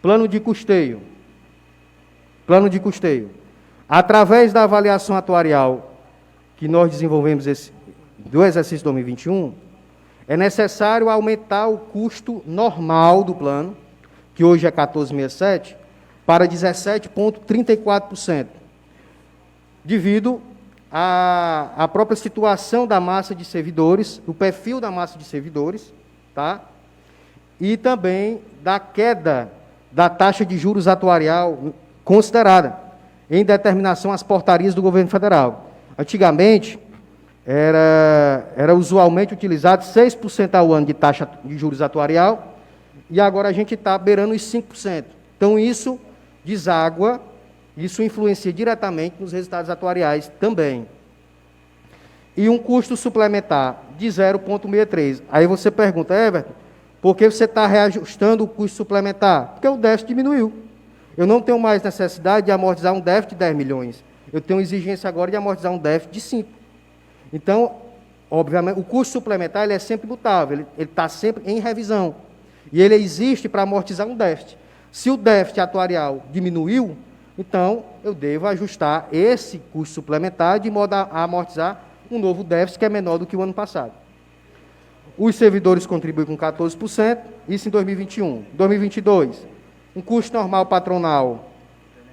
Plano de custeio. Plano de custeio. Através da avaliação atuarial que nós desenvolvemos do exercício 2021, é necessário aumentar o custo normal do plano, que hoje é 14,67, para 17,34%, devido à própria situação da massa de servidores, do perfil da massa de servidores, tá? E também da queda da taxa de juros atuarial considerada em determinação às portarias do governo federal. Antigamente, era usualmente utilizado 6% ao ano de taxa de juros atuarial, e agora a gente está beirando os 5%. Então, isso deságua, isso influencia diretamente nos resultados atuariais também. E um custo suplementar de 0,63. Aí você pergunta, Everton, por que você está reajustando o custo suplementar? Porque o déficit diminuiu. Eu não tenho mais necessidade de amortizar um déficit de 10 milhões. Eu tenho exigência agora de amortizar um déficit de 5. Então, obviamente, o custo suplementar ele é sempre mutável, ele está sempre em revisão. E ele existe para amortizar um déficit. Se o déficit atuarial diminuiu, então eu devo ajustar esse custo suplementar de modo a amortizar um novo déficit que é menor do que o ano passado. Os servidores contribuem com 14%, isso em 2021. 2022, um custo normal patronal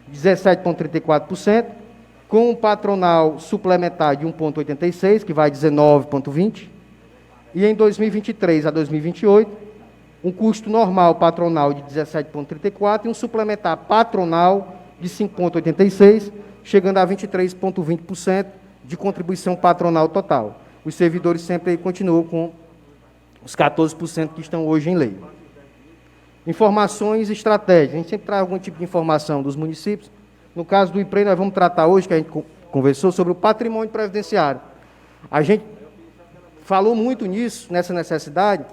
de 17,34%, com um patronal suplementar de 1,86%, que vai 19,20%. E em 2023 a 2028, um custo normal patronal de 17,34% e um suplementar patronal de 5,86%, chegando a 23,20% de contribuição patronal total. Os servidores sempre continuam com os 14% que estão hoje em lei. Informações estratégicas. A gente sempre traz algum tipo de informação dos municípios. No caso do IPREM, nós vamos tratar hoje, que a gente conversou, sobre o patrimônio previdenciário. A gente falou muito nisso, nessa necessidade,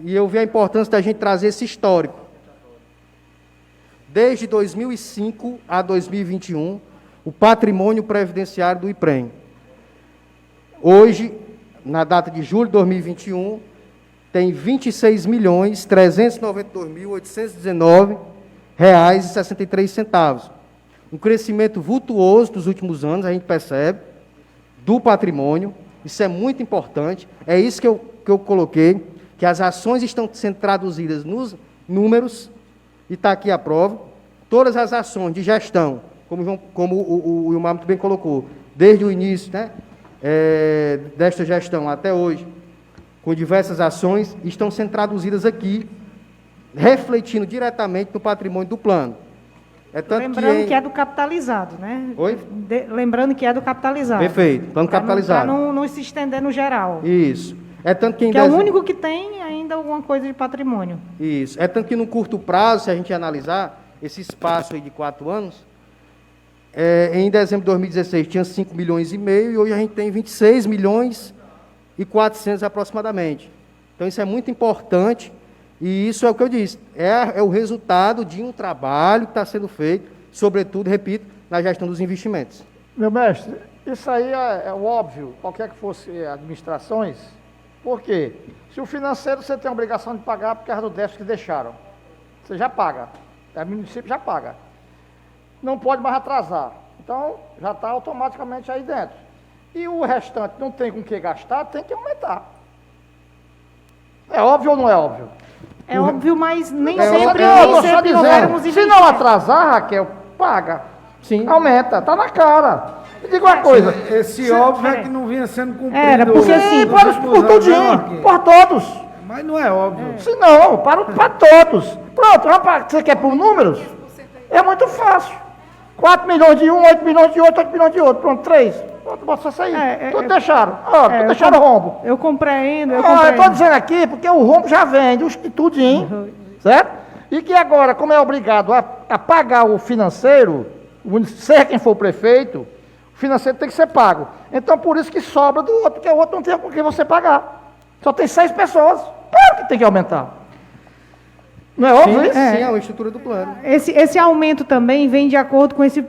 e eu vi a importância da gente trazer esse histórico. Desde 2005 a 2021, o patrimônio previdenciário do IPREM. Hoje, na data de julho de 2021, tem R$ 26.392.819,63. Um crescimento vultuoso dos últimos anos, a gente percebe, do patrimônio. Isso é muito importante. É isso que eu coloquei, que as ações estão sendo traduzidas nos números, e está aqui a prova. Todas as ações de gestão, como o Wilmar muito bem colocou, desde o início, né, desta gestão até hoje, com diversas ações, estão sendo traduzidas aqui, refletindo diretamente no patrimônio do plano. Lembrando que é do capitalizado, né? Oi? Lembrando que é do capitalizado. Perfeito, plano capitalizado. Para não se estender no geral. Isso. É tanto que é o único que tem ainda alguma coisa de patrimônio. Isso. É tanto que no curto prazo, se a gente analisar esse espaço aí de 4 anos, em dezembro de 2016 tinha 5 milhões e meio e hoje a gente tem 26 milhões e 400 aproximadamente. Então isso é muito importante e isso é o que eu disse, é o resultado de um trabalho que está sendo feito, sobretudo, repito, na gestão dos investimentos. Meu mestre, isso aí é o óbvio, qualquer que fosse administrações. Por quê? Se o financeiro você tem a obrigação de pagar por causa do déficit que deixaram, você já paga, o município já paga. Não pode mais atrasar. Então, já está automaticamente aí dentro. E o restante não tem com o que gastar, tem que aumentar. É óbvio ou não é óbvio? É óbvio, mas nem Não, sempre houveram os Se não atrasar, Raquel, paga. Sim. Aumenta, tá na cara. Me diga uma coisa. Esse óbvio é que não vinha sendo cumprido. Era, porque assim, por tudinho, por todos. Mas não é óbvio. Se não, para todos. Pronto, você quer por números? É muito fácil. 4 milhões de um, 8 milhões de outro, 8 milhões de outro. Pronto, 3. Pronto, bota só aí. Tudo deixaram. Tudo deixaram o rombo. Eu compreendo, eu estou dizendo aqui porque o rombo já vem, de tudinho, certo? E que agora, como é obrigado a pagar o financeiro, seja quem for o prefeito, o financeiro tem que ser pago. Então, por isso que sobra do outro, porque o outro não tem com quem você pagar. Só tem 6 pessoas. Claro que tem que aumentar. Não é óbvio isso? Sim, é uma estrutura do plano. Esse aumento também vem de acordo com esse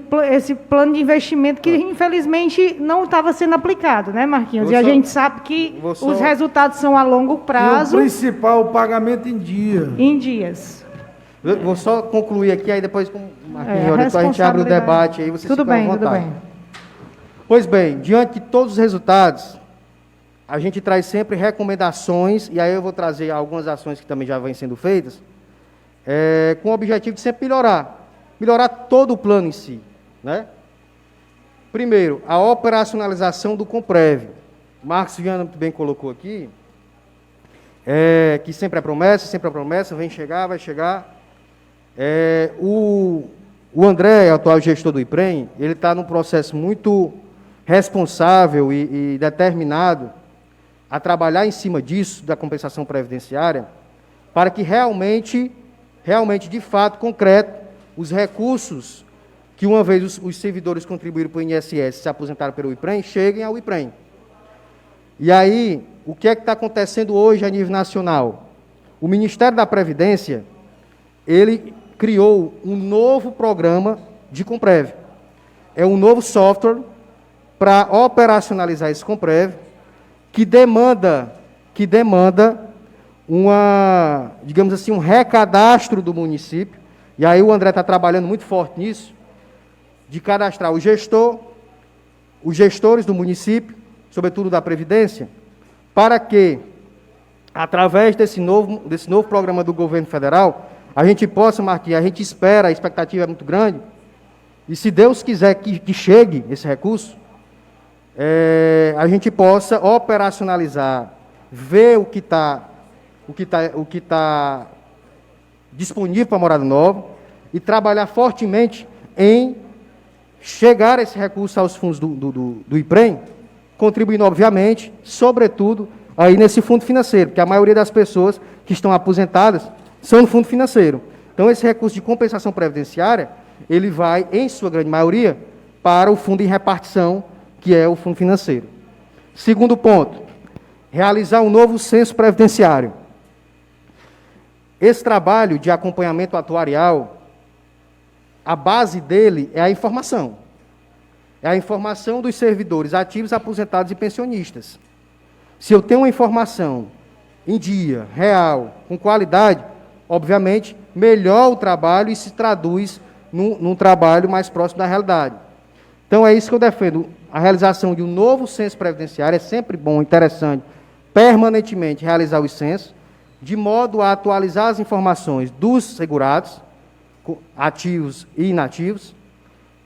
plano de investimento que, infelizmente, não estava sendo aplicado, né, Marquinhos? E a gente sabe que os resultados são a longo prazo. E o principal, o pagamento em dia. Em dias. Eu vou só concluir aqui, aí depois com o Marquinhos, depois a gente abre o debate, aí vocês ficam à vontade. Tudo bem. Pois bem, diante de todos os resultados, a gente traz sempre recomendações, e aí eu vou trazer algumas ações que também já vêm sendo feitas, com o objetivo de sempre melhorar todo o plano em si, né? Primeiro, a operacionalização do Comprev. Marcos Viana muito bem colocou aqui, que sempre é promessa, vai chegar. O André, atual gestor do IPREM, ele está num processo muito responsável e determinado a trabalhar em cima disso, da compensação previdenciária, para que realmente, de fato, concreto, os recursos que uma vez os servidores contribuíram para o INSS, se aposentaram pelo IPREM, cheguem ao IPREM. E aí, o que é que está acontecendo hoje a nível nacional? O Ministério da Previdência, ele criou um novo programa de Comprev. É um novo software para operacionalizar esse Comprev, que demanda digamos assim, um recadastro do município, e aí o André está trabalhando muito forte nisso, de cadastrar os gestores do município, sobretudo da Previdência, para que, através desse novo programa do governo federal, a gente possa, Marquinhos, a gente espera, a expectativa é muito grande, e se Deus quiser que chegue esse recurso, a gente possa operacionalizar, ver o que está disponível para a morada nova e trabalhar fortemente em chegar esse recurso aos fundos do IPREM, contribuindo, obviamente, sobretudo, aí nesse fundo financeiro, porque a maioria das pessoas que estão aposentadas são no fundo financeiro. Então, esse recurso de compensação previdenciária, ele vai, em sua grande maioria, para o fundo em repartição, que é o fundo financeiro. Segundo ponto, realizar um novo censo previdenciário. Esse trabalho de acompanhamento atuarial, a base dele é a informação. É a informação dos servidores ativos, aposentados e pensionistas. Se eu tenho uma informação em dia, real, com qualidade, obviamente, melhor o trabalho e se traduz num trabalho mais próximo da realidade. Então, é isso que eu defendo. A realização de um novo censo previdenciário é sempre bom, interessante, permanentemente realizar os censos, de modo a atualizar as informações dos segurados, ativos e inativos,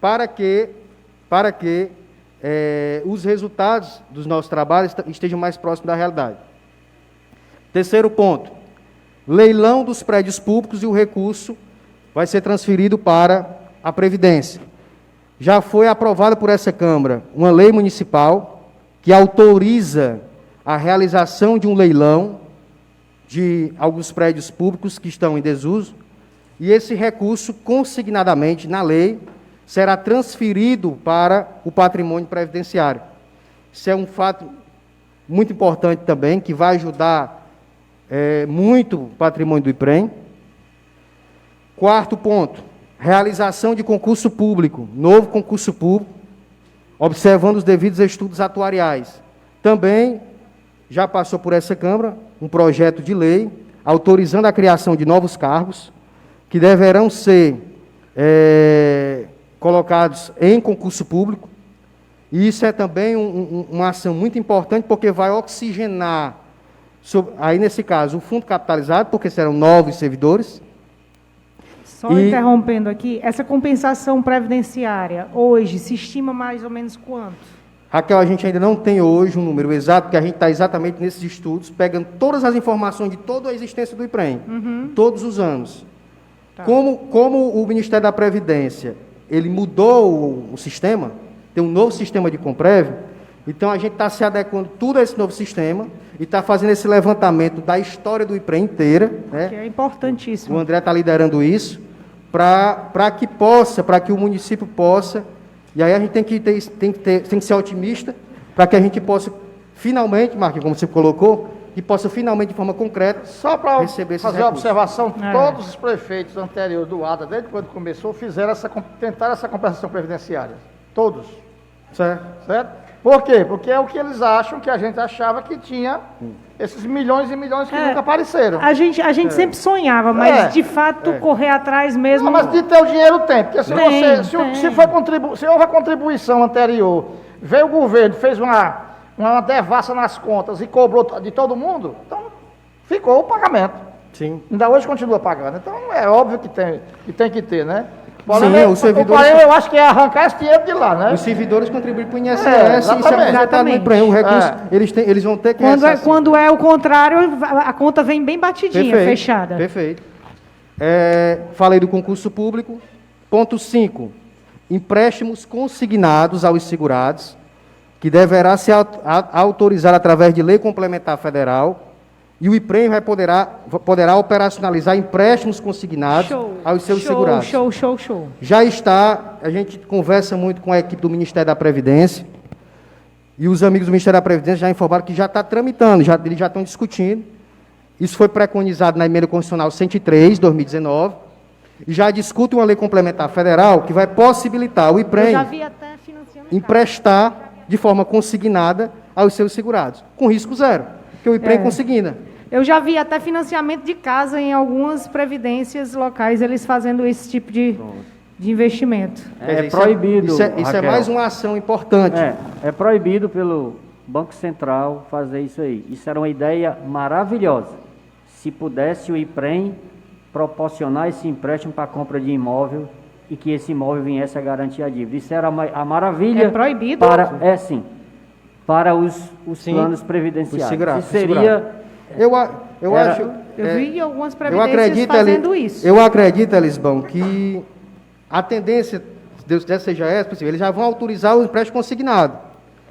para que os resultados dos nossos trabalhos estejam mais próximos da realidade. Terceiro ponto, leilão dos prédios públicos e o recurso vai ser transferido para a Previdência. Já foi aprovada por essa Câmara uma lei municipal que autoriza a realização de um leilão de alguns prédios públicos que estão em desuso, e esse recurso, consignadamente na lei, será transferido para o patrimônio previdenciário. Isso é um fato muito importante também, que vai ajudar muito o patrimônio do IPREM. Quarto ponto, realização de concurso público, novo concurso público, observando os devidos estudos atuariais. Também já passou por essa Câmara um projeto de lei autorizando a criação de novos cargos, que deverão ser colocados em concurso público, e isso é também uma ação muito importante, porque vai oxigenar, aí nesse caso, o fundo capitalizado, porque serão novos servidores. Só interrompendo aqui, essa compensação previdenciária, hoje, se estima mais ou menos quanto? Raquel, a gente ainda não tem hoje um número exato, porque a gente está exatamente nesses estudos, pegando todas as informações de toda a existência do IPREM, todos os anos. Tá. Como o Ministério da Previdência, ele mudou o sistema, tem um novo sistema de Comprev, então a gente está se adequando tudo a esse novo sistema e está fazendo esse levantamento da história do IPREM inteira. Né? Que é importantíssimo. O André está liderando isso, para que o município possa, e aí a gente tem que ser otimista, para que a gente possa, finalmente, Marquinhos, como você colocou, que possa finalmente, de forma concreta, Só para receber esses fazer uma recursos. observação, É. todos os prefeitos anteriores do ADA, desde quando começou, tentaram essa compensação previdenciária. Todos. Certo? Certo? Por quê? Porque é o que eles acham, que a gente achava que tinha esses milhões e milhões que nunca apareceram. A gente sempre sonhava, mas É. de fato correr atrás mesmo. Não, mas de ter o dinheiro tem, porque se, Tem, você, se, tem. se houve a contribuição anterior, veio o governo, fez uma devassa nas contas e cobrou de todo mundo, então ficou o pagamento. Sim. Ainda hoje continua pagando. Então é óbvio que tem que ter, né? O problema, Sim, é, os servidores- o problema eu acho que é arrancar esse dinheiro de lá, né? Os servidores contribuem para o INSS É, e se exatamente. aposentar no IPREM. O recurso, É. eles vão ter que Quando é o contrário, a conta vem bem batidinha, fechada. Perfeito. Falei do concurso público. Ponto 5. Empréstimos consignados aos segurados, que deverá ser autorizado através de lei complementar federal, e o IPREM poderá operacionalizar empréstimos consignados aos seus segurados. Show. Já está, a gente conversa muito com a equipe do Ministério da Previdência, e os amigos do Ministério da Previdência já informaram que já está tramitando, eles já estão discutindo. Isso foi preconizado na Emenda Constitucional 103, 2019, e já discute uma lei complementar federal que vai possibilitar o Eu IPREM já vi até financiando. emprestar de forma consignada aos seus segurados, com risco zero, porque o IPREM consigna. Eu já vi até financiamento de casa em algumas previdências locais, eles fazendo esse tipo de investimento. Quer dizer, proibido, Isso é Raquel. mais uma ação importante. É proibido pelo Banco Central fazer isso aí. Isso era uma ideia maravilhosa. Se pudesse o IPREM proporcionar esse empréstimo para a compra de imóvel e que esse imóvel viesse a garantir a dívida. Isso era a maravilha. É proibido? Para os Sim, planos previdenciários. os segurados, Isso seria... Eu Era- acho... Eu vi algumas Eu previdências acredito, fazendo isso. Eu acredito, Elisbão, que a tendência, se Deus quiser, seja essa, eles já vão autorizar o empréstimo consignado.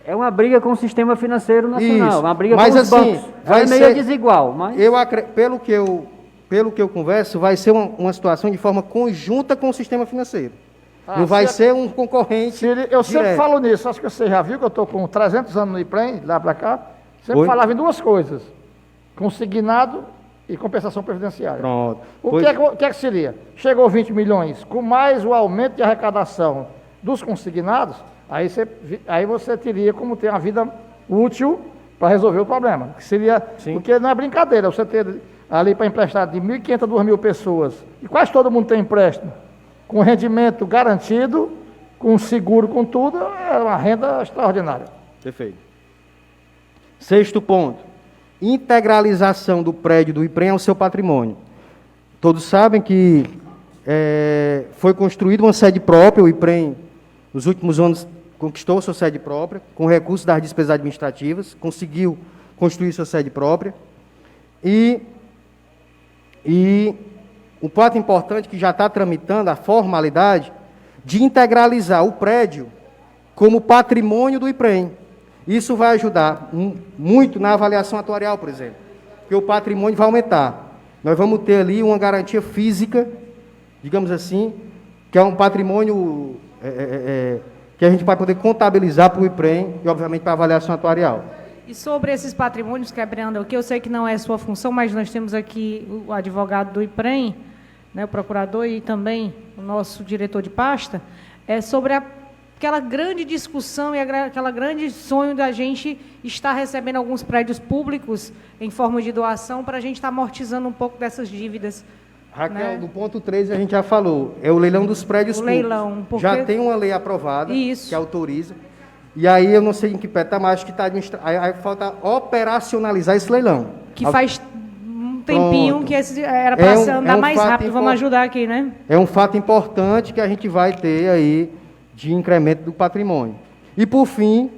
É uma briga com o sistema financeiro nacional, Isso. uma briga Mas com os assim, bancos. vai É meio ser- desigual, mas... Pelo que eu converso, vai ser uma situação de forma conjunta com o sistema financeiro. Ah, Não vai se- ser um concorrente. Ciro, eu sempre direto. falo nisso, acho que você já viu que eu estou com 300 anos no IPREM, lá para cá, sempre Oi? falava em duas coisas, consignado e compensação previdenciária. Pronto. O Pois- que é que seria? Chegou 20 milhões, com mais o aumento de arrecadação dos consignados, aí você teria como ter uma vida útil para resolver o problema. Que seria, Sim. porque não é brincadeira, você ter ali para emprestar de 1.500 a 2.000 pessoas, e quase todo mundo tem empréstimo, com rendimento garantido, com seguro, com tudo, é uma renda extraordinária. Perfeito. Sexto ponto. Integralização do prédio do IPREM ao seu patrimônio. Todos sabem que foi construída uma sede própria, o IPREM, nos últimos anos, conquistou sua sede própria, com recursos das despesas administrativas, conseguiu construir sua sede própria. E um ponto importante que já está tramitando a formalidade de integralizar o prédio como patrimônio do IPREM. Isso vai ajudar muito na avaliação atuarial, por exemplo, porque o patrimônio vai aumentar. Nós vamos ter ali uma garantia física, digamos assim, que é um patrimônio que a gente vai poder contabilizar para o IPREM e, obviamente, para a avaliação atuarial. E sobre esses patrimônios, quebrando aqui, eu sei que não é sua função, mas nós temos aqui o advogado do IPREM, né, o procurador e também o nosso diretor de pasta, sobre aquela grande discussão e aquela grande sonho da gente estar recebendo alguns prédios públicos em forma de doação para a gente estar amortizando um pouco dessas dívidas. Raquel, Né? do ponto 3 a gente já falou, é o leilão dos prédios O públicos. leilão, porque- Já tem uma lei aprovada Isso. que autoriza. E aí eu não sei em que pé está, mas acho que está aí falta operacionalizar esse leilão. Que faz um tempinho Pronto. que era para andar mais fato rápido. Vamos ajudar aqui, né? É um fato importante que a gente vai ter aí de incremento do patrimônio. E por fim,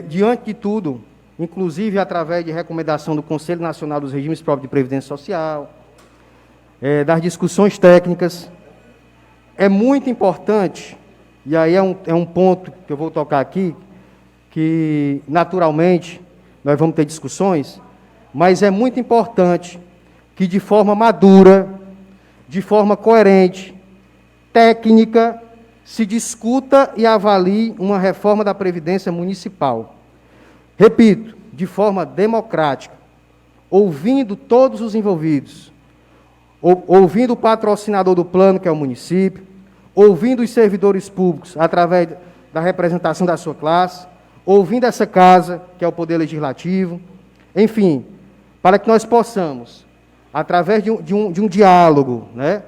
diante de tudo, inclusive através de recomendação do Conselho Nacional dos Regimes Próprios de Previdência Social, das discussões técnicas, é muito importante, e aí é um ponto que eu vou tocar aqui, que naturalmente nós vamos ter discussões, mas é muito importante que de forma madura, de forma coerente, técnica, se discuta e avalie uma reforma da Previdência Municipal. Repito, de forma democrática, ouvindo todos os envolvidos, ouvindo o patrocinador do plano, que é o município, ouvindo os servidores públicos através da representação da sua classe, ouvindo essa casa, que é o Poder Legislativo, enfim, para que nós possamos, através de um diálogo, né,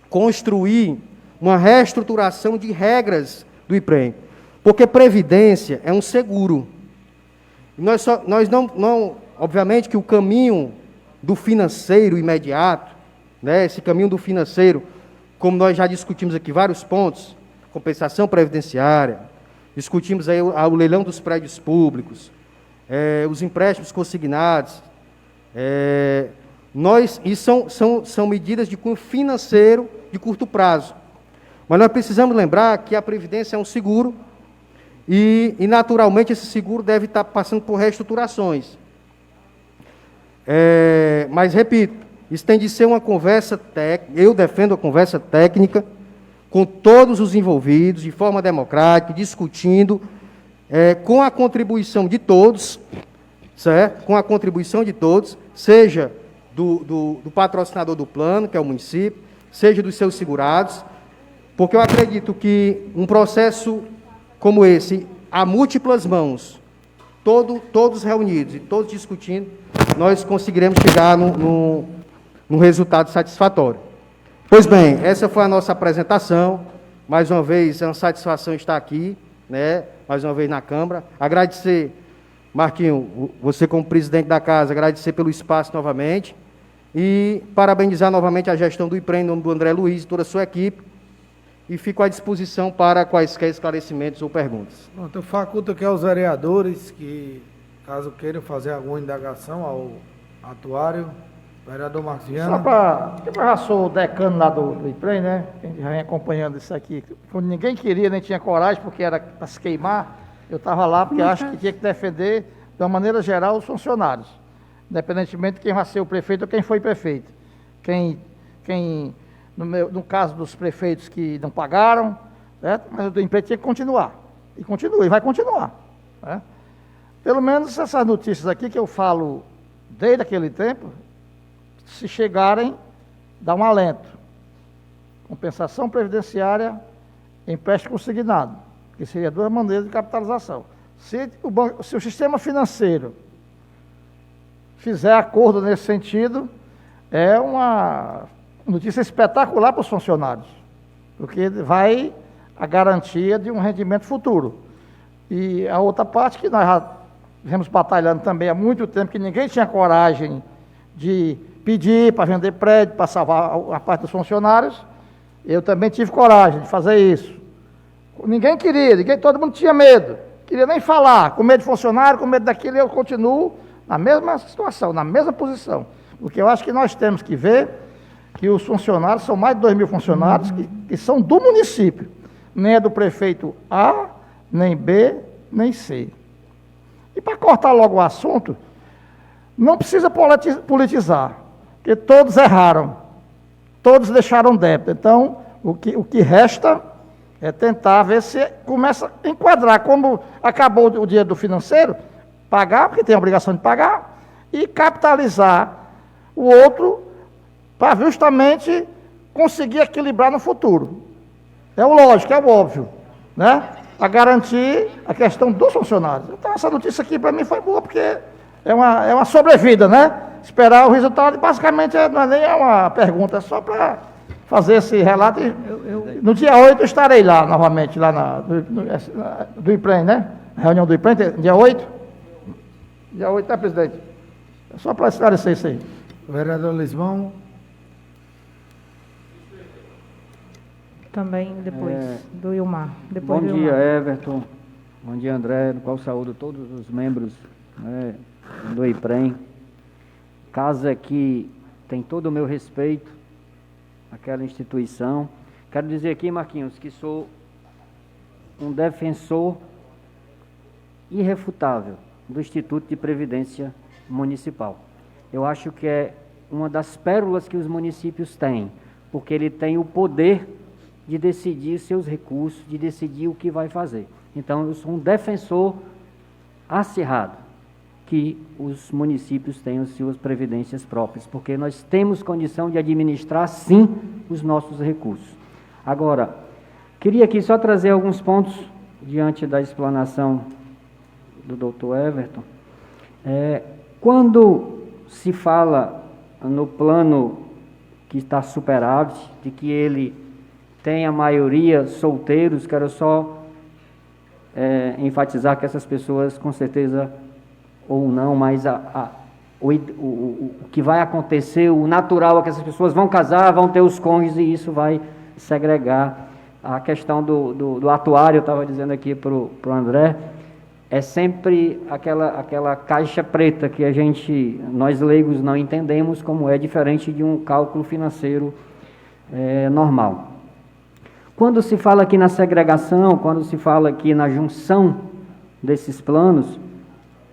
construir uma reestruturação de regras do IPREM, porque previdência é um seguro. Nós não, obviamente que o caminho do financeiro imediato, né, esse caminho do financeiro, como nós já discutimos aqui vários pontos, compensação previdenciária, discutimos aí o leilão dos prédios públicos, os empréstimos consignados, são medidas de cunho financeiro de curto prazo. Mas nós precisamos lembrar que a Previdência é um seguro e naturalmente, esse seguro deve estar passando por reestruturações. Mas, repito, isso tem de ser uma conversa técnica, eu defendo a conversa técnica, com todos os envolvidos, de forma democrática, discutindo, com a contribuição de todos, certo? Com a contribuição de todos, seja do patrocinador do plano, que é o município, seja dos seus segurados, porque eu acredito que um processo como esse, a múltiplas mãos, todos reunidos e todos discutindo, nós conseguiremos chegar num resultado satisfatório. Pois bem, essa foi a nossa apresentação. Mais uma vez, é uma satisfação estar aqui, né? Mais uma vez na Câmara. Agradecer, Marquinho, você como presidente da casa, agradecer pelo espaço novamente e parabenizar novamente a gestão do IPREM, em nome do André Luiz e toda a sua equipe, e fico à disposição para quaisquer esclarecimentos ou perguntas. Pronto, eu faculto aqui aos vereadores que, caso queiram fazer alguma indagação ao atuário, vereador Marcos Viana. Só para... Eu já sou decano lá do IPREM, né? A gente já vem acompanhando isso aqui. Quando ninguém queria, nem tinha coragem, porque era para se queimar, eu estava lá porque acho que tinha que defender, de uma maneira geral, os funcionários. Independentemente de quem vai ser o prefeito ou quem foi prefeito. No caso dos prefeitos que não pagaram, certo? Mas o do IPREM tinha que continuar. E continua, e vai continuar. Né? Pelo menos essas notícias aqui que eu falo desde aquele tempo, se chegarem, dá um alento. Compensação previdenciária, empréstimo consignado, que seria duas maneiras de capitalização. Se o sistema financeiro fizer acordo nesse sentido, é uma notícia espetacular para os funcionários, porque vai a garantia de um rendimento futuro. E a outra parte que nós já vemos batalhando também há muito tempo, que ninguém tinha coragem de pedir para vender prédio, para salvar a parte dos funcionários, eu também tive coragem de fazer isso. Ninguém queria, todo mundo tinha medo, queria nem falar, com medo de funcionário, com medo daquilo, eu continuo na mesma situação, na mesma posição, porque eu acho que nós temos que ver que os funcionários, são mais de 2.000 funcionários, que são do município, nem é do prefeito A, nem B, nem C. E para cortar logo o assunto, não precisa politizar, porque todos erraram, todos deixaram débito. Então, o que resta é tentar ver se começa a enquadrar, como acabou o dinheiro do financeiro, pagar, porque tem a obrigação de pagar, e capitalizar o outro para justamente conseguir equilibrar no futuro. É o lógico, é o óbvio, né? Para garantir a questão dos funcionários. Então, essa notícia aqui para mim foi boa, porque é uma sobrevida, né? Esperar o resultado, basicamente, não é nem uma pergunta, é só para fazer esse relato. No dia 8 eu estarei lá, novamente, lá do IPREM, né? Reunião do IPREM, dia 8? Dia 8, tá, presidente? É só para esclarecer isso aí. Vereador Lismão. Também depois do Ilmar. Depois Bom do dia, Ilmar. Everton. Bom dia, André, no qual saúdo todos os membros, né, do IPREM. Casa que tem todo o meu respeito, aquela instituição. Quero dizer aqui, Marquinhos, que sou um defensor irrefutável do Instituto de Previdência Municipal. Eu acho que é uma das pérolas que os municípios têm, porque ele tem o poder de decidir seus recursos, de decidir o que vai fazer. Então, eu sou um defensor acirrado que os municípios tenham suas previdências próprias, porque nós temos condição de administrar, sim, os nossos recursos. Agora, queria aqui só trazer alguns pontos diante da explanação do Dr. Everton. Quando se fala no plano que está superávit, de que ele tem a maioria solteiros, quero só enfatizar que essas pessoas, com certeza, ou não, mas o que vai acontecer, o natural é que essas pessoas vão casar, vão ter os cônjuges, e isso vai segregar. A questão do atuário, eu estava dizendo aqui para o André, é sempre aquela caixa preta que nós leigos não entendemos como é diferente de um cálculo financeiro normal. Quando se fala aqui na segregação, quando se fala aqui na junção desses planos,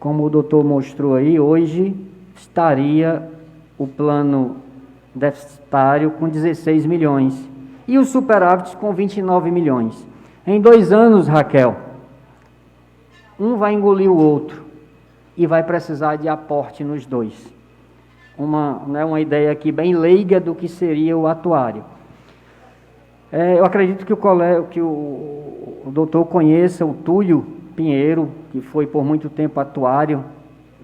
como o doutor mostrou aí, hoje estaria o plano deficitário com 16 milhões e os superávites com 29 milhões. Em 2 anos, Raquel, um vai engolir o outro e vai precisar de aporte nos dois. Uma ideia aqui bem leiga do que seria o atuário. Eu acredito que o doutor conheça o Túlio Pinheiro, que foi por muito tempo atuário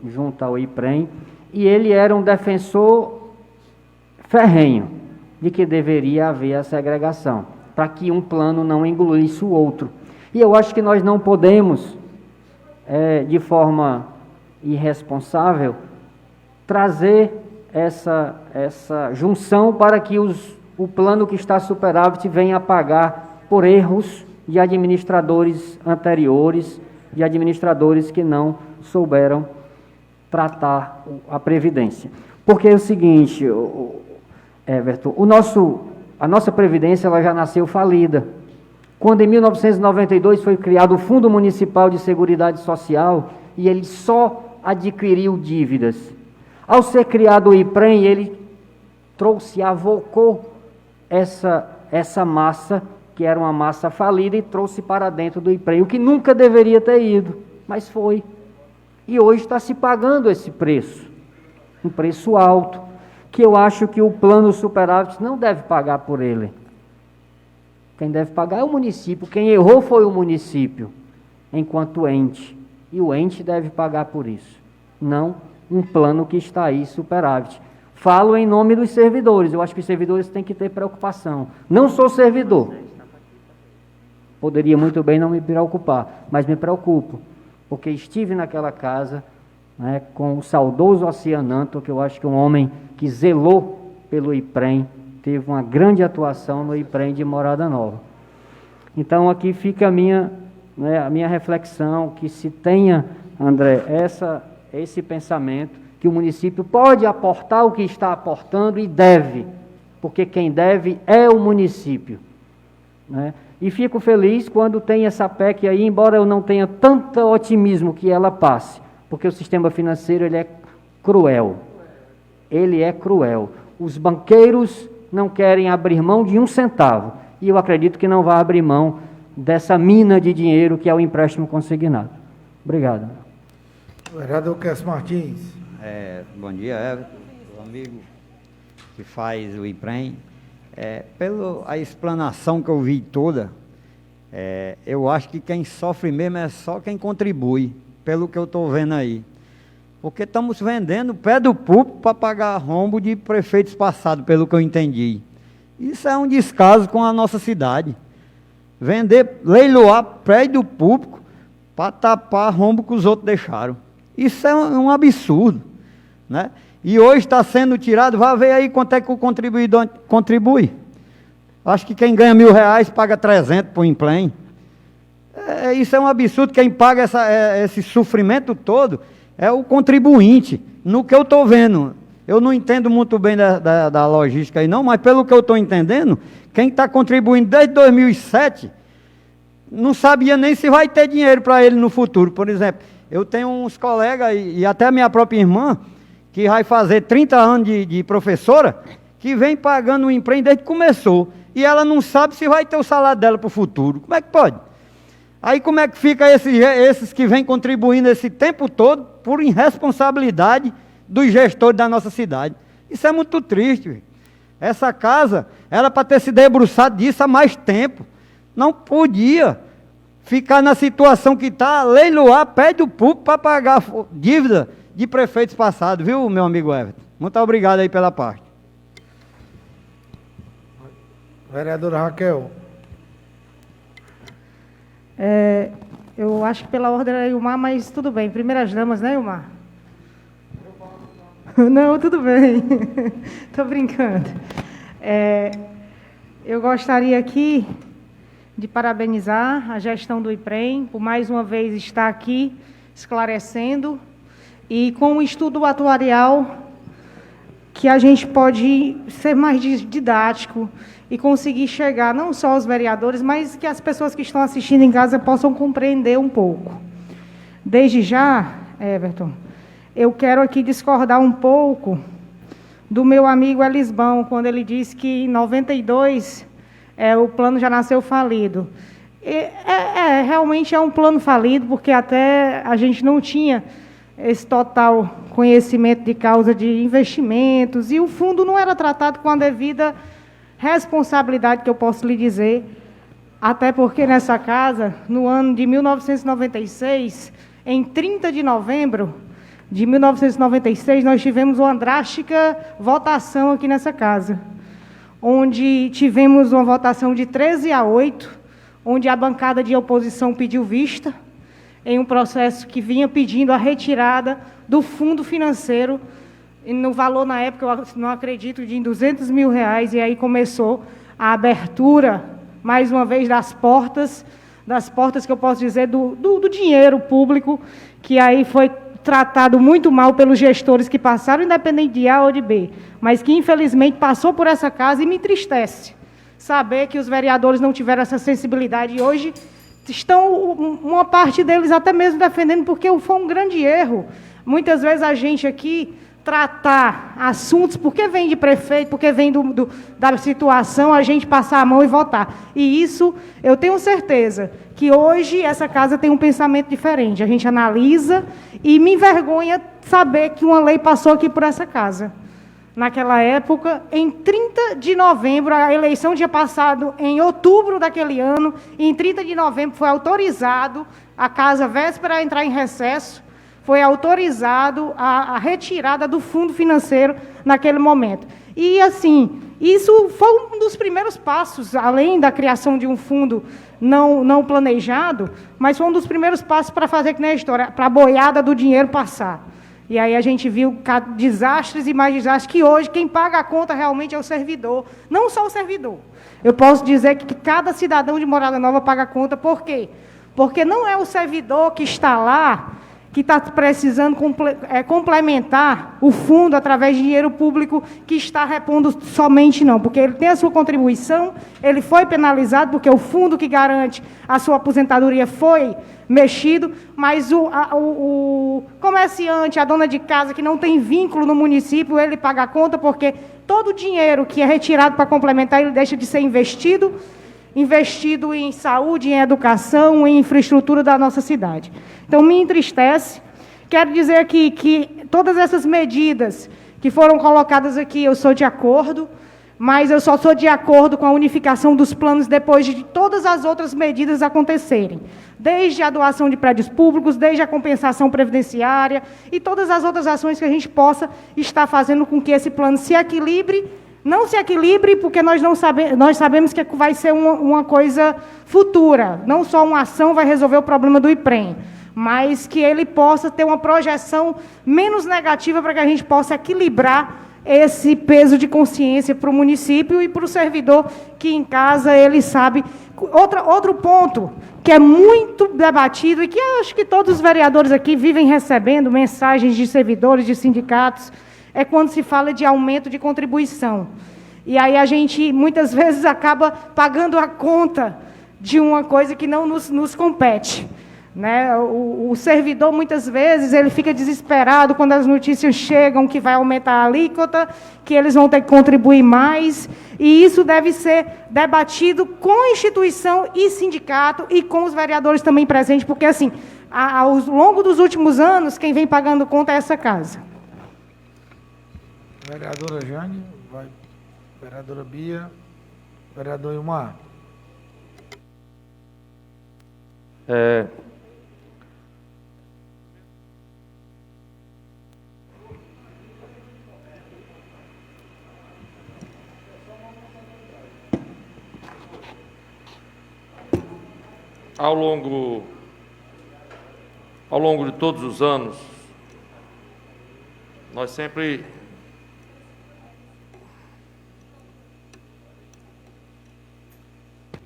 junto ao IPREM, e ele era um defensor ferrenho de que deveria haver a segregação, para que um plano não engolisse o outro. E eu acho que nós não podemos, de forma irresponsável, trazer essa junção para que o plano que está superávit venha a pagar por erros de administradores anteriores, de administradores que não souberam tratar a Previdência. Porque é o seguinte, Everton, a nossa Previdência ela já nasceu falida. Quando em 1992 foi criado o Fundo Municipal de Seguridade Social, e ele só adquiriu dívidas. Ao ser criado o IPREM, ele avocou essa massa, que era uma massa falida, e trouxe para dentro do IPREM, o que nunca deveria ter ido, mas foi. E hoje está se pagando esse preço, um preço alto, que eu acho que o plano superávit não deve pagar por ele. Quem deve pagar é o município, quem errou foi o município, enquanto ente, e o ente deve pagar por isso, não um plano que está aí superávit. Falo em nome dos servidores, eu acho que os servidores têm que ter preocupação. Não sou servidor, poderia muito bem não me preocupar, mas me preocupo, porque estive naquela casa, né, com o saudoso Oceananto, que eu acho que é um homem que zelou pelo IPREM, teve uma grande atuação no IPREM de Morada Nova. Então aqui fica a minha reflexão, que se tenha, André, esse pensamento, que o município pode aportar o que está aportando e deve, porque quem deve é o município, né? E fico feliz quando tem essa PEC aí, embora eu não tenha tanto otimismo que ela passe, porque o sistema financeiro ele é cruel. Ele é cruel. Os banqueiros não querem abrir mão de 1 centavo, e eu acredito que não vai abrir mão dessa mina de dinheiro que é o empréstimo consignado. Obrigado. Vereador Cássio Martins. Bom dia, Everton, o amigo que faz o IPREM. Pela explanação que eu vi toda, eu acho que quem sofre mesmo é só quem contribui, pelo que eu estou vendo aí. Porque estamos vendendo o pé do público para pagar rombo de prefeitos passados, pelo que eu entendi. Isso é um descaso com a nossa cidade. Leiloar prédio público para tapar rombo que os outros deixaram. Isso é um absurdo, né? E hoje está sendo tirado, vai ver aí quanto é que o contribuidor contribui. Acho que quem ganha R$1.000 paga 300 para o IPREM. Isso é um absurdo. Quem paga esse sofrimento todo é o contribuinte. No que eu estou vendo, eu não entendo muito bem da logística aí não, mas pelo que eu estou entendendo, quem está contribuindo desde 2007 não sabia nem se vai ter dinheiro para ele no futuro. Por exemplo, eu tenho uns colegas e até a minha própria irmã, que vai fazer 30 anos de professora, que vem pagando o IPREM desde que começou, e ela não sabe se vai ter o salário dela para o futuro. Como é que pode? Aí como é que fica esses que vêm contribuindo esse tempo todo por irresponsabilidade dos gestores da nossa cidade? Isso é muito triste, véio. Essa casa era para ter se debruçado disso há mais tempo. Não podia ficar na situação que está, leiloar, pede o público para pagar dívida de prefeitos passados, viu, meu amigo Everton? Muito obrigado aí pela parte. Vereadora Raquel. Eu acho que pela ordem era Ilmar, mas tudo bem. Primeiras damas, né, Ilmar? Não, tudo bem. Estou brincando. Eu gostaria aqui de parabenizar a gestão do IPREM por mais uma vez estar aqui esclarecendo e com um estudo atuarial que a gente pode ser mais didático e conseguir chegar não só aos vereadores, mas que as pessoas que estão assistindo em casa possam compreender um pouco. Desde já, Everton, eu quero aqui discordar um pouco do meu amigo Elisbão, quando ele disse que em 92 o plano já nasceu falido. Realmente é um plano falido, porque até a gente não tinha esse total conhecimento de causa de investimentos, e o fundo não era tratado com a devida responsabilidade, que eu posso lhe dizer, até porque nessa casa, no ano de 1996, em 30 de novembro de 1996, nós tivemos uma drástica votação aqui nessa casa, onde tivemos uma votação de 13-8, onde a bancada de oposição pediu vista, em um processo que vinha pedindo a retirada do fundo financeiro, e no valor, na época, eu não acredito, de R$200 mil, e aí começou a abertura, mais uma vez, das portas que eu posso dizer, do dinheiro público, que aí foi tratado muito mal pelos gestores que passaram, independente de A ou de B, mas que, infelizmente, passou por essa casa, e me entristece saber que os vereadores não tiveram essa sensibilidade, e hoje estão, uma parte deles até mesmo defendendo, porque foi um grande erro. Muitas vezes a gente aqui tratar assuntos, porque vem de prefeito, porque vem da situação, a gente passar a mão e votar. E isso, eu tenho certeza que hoje essa casa tem um pensamento diferente. A gente analisa, e me envergonha saber que uma lei passou aqui por essa casa. Naquela época, em 30 de novembro, a eleição tinha passado em outubro daquele ano, e em 30 de novembro foi autorizado, a casa véspera a entrar em recesso, foi autorizado a retirada do fundo financeiro naquele momento. E, assim, isso foi um dos primeiros passos, além da criação de um fundo não planejado, mas foi um dos primeiros passos para fazer, que nem a história, para a boiada do dinheiro passar. E aí a gente viu desastres e mais desastres, que hoje quem paga a conta realmente é o servidor, não só o servidor. Eu posso dizer que cada cidadão de Morada Nova paga a conta. Por quê? Porque não é o servidor que está lá, que está precisando complementar o fundo através de dinheiro público, que está repondo somente, não. Porque ele tem a sua contribuição, ele foi penalizado, porque o fundo que garante a sua aposentadoria foi mexido, mas o comerciante, a dona de casa, que não tem vínculo no município, ele paga a conta, porque todo o dinheiro que é retirado para complementar, ele deixa de ser investido em saúde, em educação, em infraestrutura da nossa cidade. Então, me entristece. Quero dizer aqui que todas essas medidas que foram colocadas aqui, eu sou de acordo, mas eu só sou de acordo com a unificação dos planos depois de todas as outras medidas acontecerem. Desde a doação de prédios públicos, desde a compensação previdenciária e todas as outras ações que a gente possa estar fazendo com que esse plano se equilibre. Não se equilibre, porque nós sabemos que vai ser uma coisa futura. Não só uma ação vai resolver o problema do IPREM, mas que ele possa ter uma projeção menos negativa, para que a gente possa equilibrar esse peso de consciência para o município e para o servidor, que em casa ele sabe. Outro ponto que é muito debatido, e que eu acho que todos os vereadores aqui vivem recebendo mensagens de servidores, de sindicatos, é quando se fala de aumento de contribuição. E aí a gente, muitas vezes, acaba pagando a conta de uma coisa que não nos compete. Né? O servidor, muitas vezes, ele fica desesperado quando as notícias chegam que vai aumentar a alíquota, que eles vão ter que contribuir mais, e isso deve ser debatido com a instituição e sindicato e com os vereadores também presentes, porque, assim, ao longo dos últimos anos, quem vem pagando conta é essa casa. Vereadora Jane, vai. Vereadora Bia, vereador Ilmar. Ao longo de todos os anos, nós sempre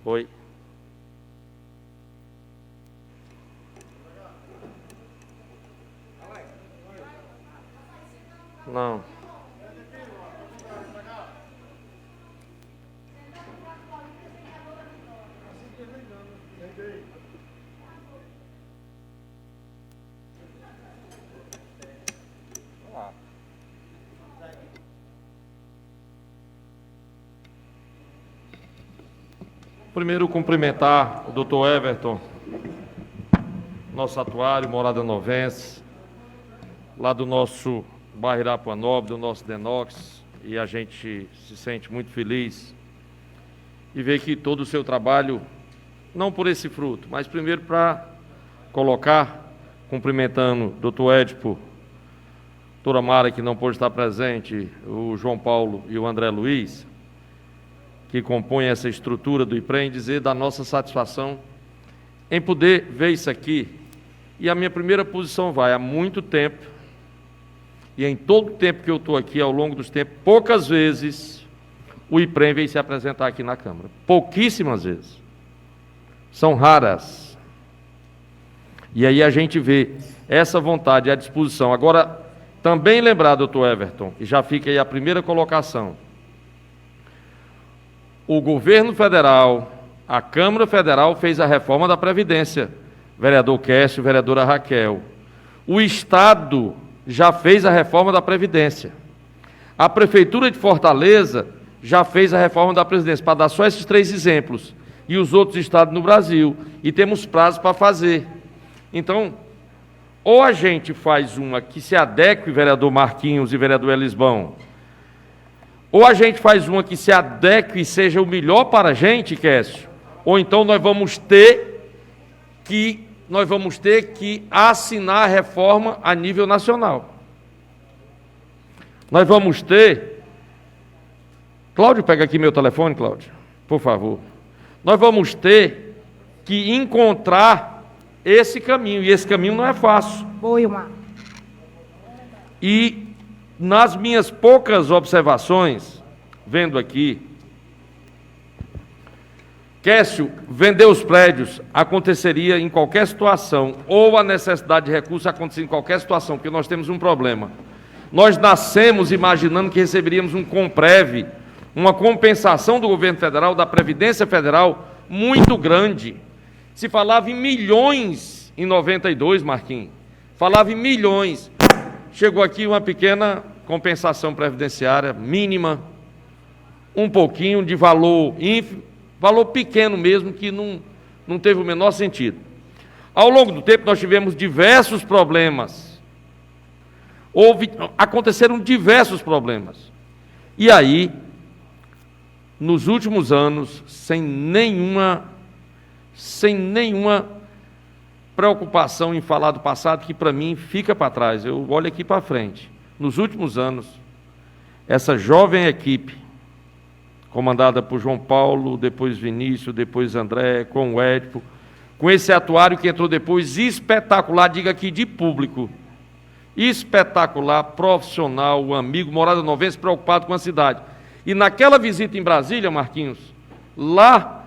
Oi. Não. Primeiro, cumprimentar o doutor Everton, nosso atuário, morada novense, lá do nosso bairro Irapuã Nobre, do nosso Denox, e a gente se sente muito feliz e ver que todo o seu trabalho, não por esse fruto, mas primeiro para colocar, cumprimentando o doutor Édipo, doutora Mara, que não pôde estar presente, o João Paulo e o André Luiz, que compõem essa estrutura do IPREM, dizer da nossa satisfação em poder ver isso aqui. E a minha primeira posição vai, há muito tempo, e em todo o tempo que eu estou aqui, ao longo dos tempos, poucas vezes o IPREM vem se apresentar aqui na Câmara. Pouquíssimas vezes. São raras. E aí a gente vê essa vontade e a disposição. Agora, também lembrar, doutor Everton, e já fica aí a primeira colocação, o governo federal, a Câmara Federal fez a reforma da Previdência, vereador Kécio, vereadora Raquel. O Estado já fez a reforma da Previdência. A Prefeitura de Fortaleza já fez a reforma da Previdência, para dar só esses 3 exemplos, e os outros estados no Brasil, e temos prazo para fazer. Então, ou a gente faz uma que se adeque, vereador Marquinhos e vereador Elisbão, ou a gente faz uma que se adeque e seja o melhor para a gente, Kécio, ou então nós vamos ter que assinar a reforma a nível nacional. Nós vamos ter... Cláudio, pega aqui meu telefone, Cláudio, por favor. Nós vamos ter que encontrar esse caminho, e esse caminho não é fácil. Boa, Ilmar. E nas minhas poucas observações, vendo aqui, Kécio, vender os prédios aconteceria em qualquer situação, ou a necessidade de recurso acontecer em qualquer situação, porque nós temos um problema. Nós nascemos imaginando que receberíamos um Comprev, uma compensação do governo federal, da Previdência Federal, muito grande. Se falava em milhões em 92, Marquinhos, falava em milhões. Chegou aqui uma pequena compensação previdenciária mínima, um pouquinho de valor ínfimo, valor pequeno mesmo, que não teve o menor sentido. Ao longo do tempo nós tivemos diversos problemas, aconteceram diversos problemas, e aí, nos últimos anos, sem nenhuma preocupação em falar do passado, que para mim fica para trás, eu olho aqui para frente. Nos últimos anos, essa jovem equipe, comandada por João Paulo, depois Vinícius, depois André, com o Édipo, com esse atuário que entrou depois, espetacular, diga aqui de público, espetacular, profissional, amigo, morada novense, preocupado com a cidade. E naquela visita em Brasília, Marquinhos, lá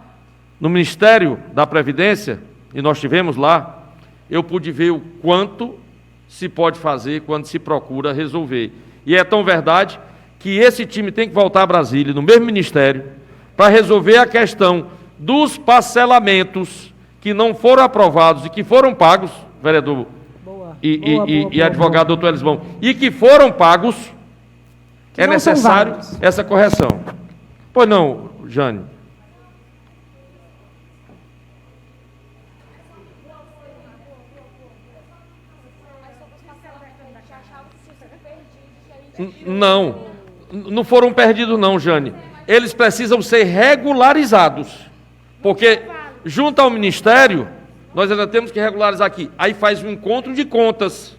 no Ministério da Previdência, e nós estivemos lá, eu pude ver o quanto se pode fazer quando se procura resolver. E é tão verdade que esse time tem que voltar a Brasília, no mesmo ministério, para resolver a questão dos parcelamentos que não foram aprovados e que foram pagos, vereador e advogado doutor Elisbão, e que foram pagos, é necessário essa correção. Pois não, Jane? Não foram perdidos não, Jane. Eles precisam ser regularizados, porque junto ao Ministério, nós ainda temos que regularizar aqui. Aí faz um encontro de contas,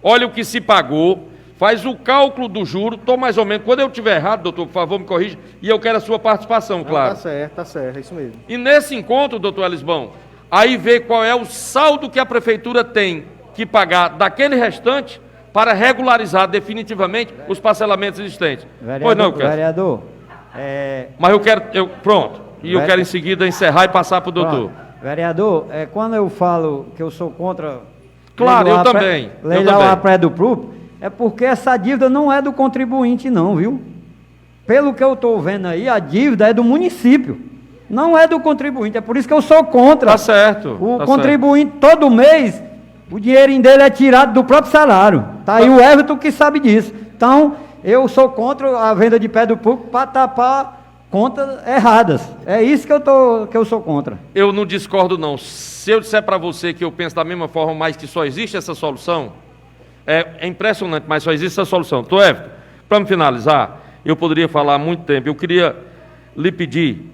olha o que se pagou, faz o cálculo do juro, estou mais ou menos, quando eu estiver errado, doutor, por favor, me corrija, e eu quero a sua participação, claro. Tá certo, é isso mesmo. E nesse encontro, doutor Elisbão, aí vê qual é o saldo que a prefeitura tem que pagar daquele restante para regularizar definitivamente os parcelamentos existentes. Vereador, Pois não, Cássio? vereador, Mas eu quero, pronto, e eu quero em seguida encerrar e passar para o doutor. Vereador, quando eu falo que eu sou contra... Claro, eu também. Leilão a pré do PRUP, é porque essa dívida não é do contribuinte não, viu? Pelo que eu estou vendo aí, a dívida é do município, não é do contribuinte, é por isso que eu sou contra. Tá certo. O contribuinte, todo mês, o dinheirinho dele é tirado do próprio salário. Tá aí o Everton que sabe disso. Então, eu sou contra a venda de pré do PRUP para tapar contas erradas. É isso que eu sou contra. Eu não discordo não. Se eu disser para você que eu penso da mesma forma, mas que só existe essa solução, é impressionante, mas só existe essa solução. Então, Everton, para me finalizar, eu poderia falar há muito tempo. Eu queria lhe pedir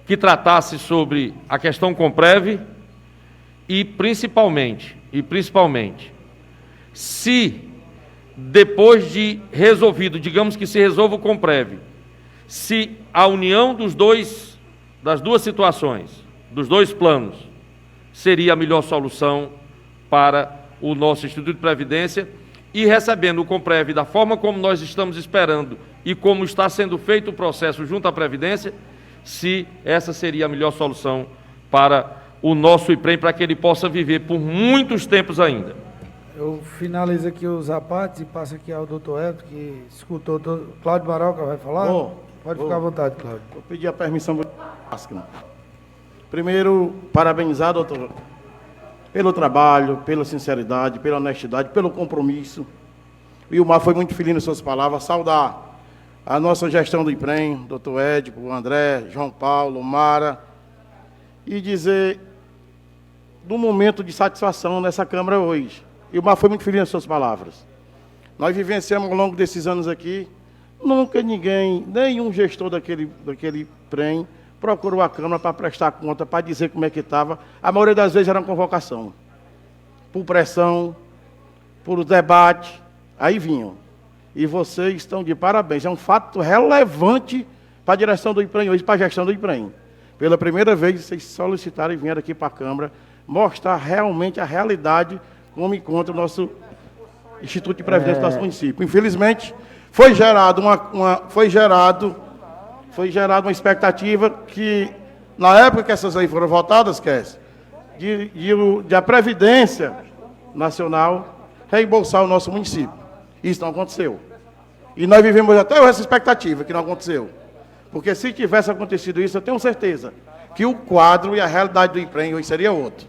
que tratasse sobre a questão Comprev e principalmente, se depois de resolvido, digamos que se resolva o Comprev, se a união das duas situações, dos dois planos, seria a melhor solução para o nosso Instituto de Previdência, e recebendo o Comprev da forma como nós estamos esperando e como está sendo feito o processo junto à Previdência, se essa seria a melhor solução para o nosso IPREM, para que ele possa viver por muitos tempos ainda. Eu finalizo aqui os apartes e passo aqui ao doutor Everton, que escutou todo. Cláudio Maroca vai falar? Pode ficar à vontade, Cláudio. Vou pedir a permissão. Primeiro, parabenizar, doutor, pelo trabalho, pela sinceridade, pela honestidade, pelo compromisso. O Ilmar foi muito feliz nas suas palavras. Saudar a nossa gestão do IPREM, doutor Édipo, o André, João Paulo, Mara, e dizer do momento de satisfação nessa Câmara hoje. Ilmar foi muito feliz nas suas palavras. Nós vivenciamos ao longo desses anos aqui, nunca nenhum gestor daquele IPREM procurou a Câmara para prestar conta, para dizer como é que estava. A maioria das vezes era uma convocação, por pressão, por debate, aí vinham. E vocês estão de parabéns. É um fato relevante para a direção do IPREM hoje, para a gestão do IPREM. Pela primeira vez, vocês solicitaram e vieram aqui para a Câmara mostrar realmente a realidade como encontra o nosso Instituto de Previdência do nosso município. Infelizmente, foi gerado uma expectativa que, na época que essas leis foram votadas, de a Previdência Nacional reembolsar o nosso município. Isso não aconteceu. E nós vivemos até essa expectativa, que não aconteceu. Porque se tivesse acontecido isso, eu tenho certeza que o quadro e a realidade do IPREM hoje seria outro,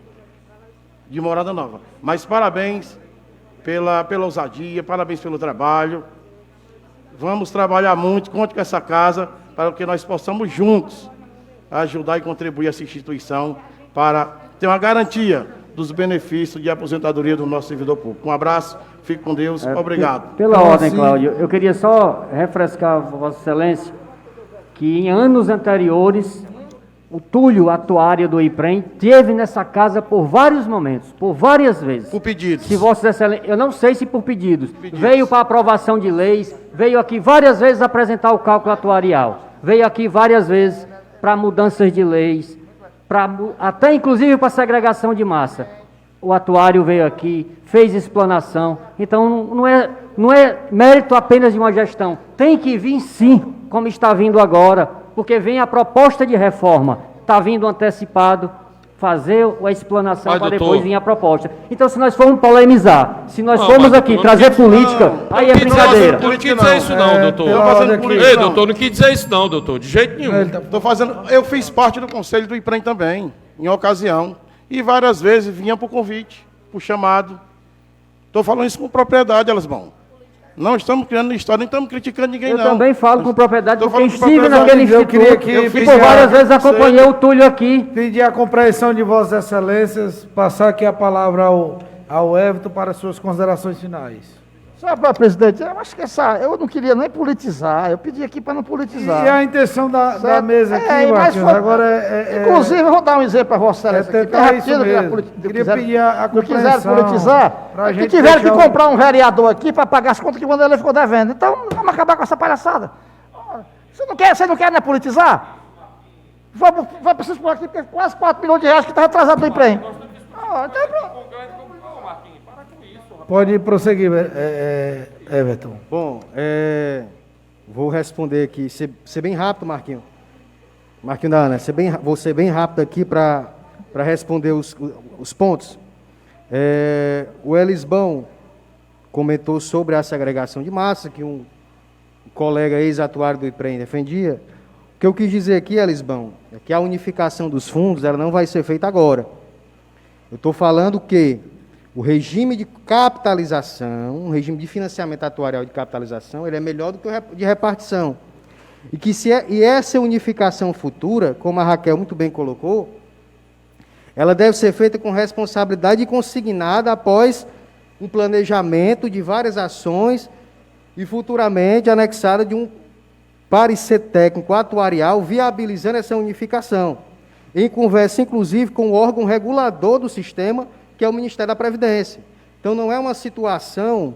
de Morada Nova. Mas parabéns pela ousadia, parabéns pelo trabalho. Vamos trabalhar muito, conte com essa casa, para que nós possamos juntos ajudar e contribuir essa instituição para ter uma garantia dos benefícios de aposentadoria do nosso servidor público. Um abraço, fique com Deus, obrigado. Pela ordem, Cláudio, eu queria só refrescar Vossa Excelência que em anos anteriores o Túlio, atuário do IPREM, esteve nessa casa por vários momentos, por várias vezes. Por pedidos. Se Vossa Excelência, eu não sei se por pedidos. Veio para aprovação de leis, veio aqui várias vezes apresentar o cálculo atuarial, veio aqui várias vezes para mudanças de leis, até inclusive para segregação de massa. O atuário veio aqui, fez explanação. Então não é mérito apenas de uma gestão. Tem que vir sim, como está vindo agora, porque vem a proposta de reforma, está vindo antecipado, fazer a explanação para depois vir a proposta. Então, se nós formos polemizar, se nós formos aqui trazer política, aí é brincadeira. Não quis dizer isso não, doutor. Ei, doutor, não quis dizer isso não, doutor, de jeito nenhum. Eu fiz parte do conselho do IPREM também, em ocasião, E várias vezes vinha por convite, por chamado. Estou falando isso com propriedade, Elisbão. Não estamos criando história, nem estamos criticando ninguém, Eu não. também falo com propriedade, Tô porque falando com estive propriedade. naquele Eu queria instituto que e por fizesse- várias vezes acompanhei o Túlio aqui. Pedir a compreensão de Vossas Excelências, passar aqui a palavra ao Everton para suas considerações finais. Sabe, presidente, eu acho que eu não queria nem politizar, eu pedi aqui para não politizar. E a intenção da Certo? mesa aqui, mas Marquinhos, foi- agora Inclusive, eu vou dar um exemplo para Vossa Excelência. aqui, tentar bem isso rapidinho, mesmo. Queria pedir a não quiseram compreensão politizar, pra é que gente tiveram que deixar o- comprar um vereador aqui para pagar as contas que o Vanderlei ficou devendo. Então, vamos acabar com essa palhaçada. Você não quer, né, politizar? Vai precisar por aqui, porque quase 4 milhões de reais que está atrasado do emprego. Então, pronto. Pode prosseguir, Everton. Bom, vou responder aqui, ser bem rápido, Marquinhos. Marquinhos da Ana, vou ser bem rápido aqui para responder os pontos. O Elisbão comentou sobre a segregação de massa, que um colega ex-atuário do IPREM defendia. O que eu quis dizer aqui, Elisbão, é que a unificação dos fundos ela não vai ser feita agora. Eu estou falando que o regime de capitalização, o regime de financiamento atuarial de capitalização, ele é melhor do que o de repartição. E essa unificação futura, como a Raquel muito bem colocou, ela deve ser feita com responsabilidade e consignada após um planejamento de várias ações e futuramente anexada de um parecer técnico atuarial viabilizando essa unificação, em conversa inclusive com o órgão regulador do sistema, que é o Ministério da Previdência. Então, não é uma situação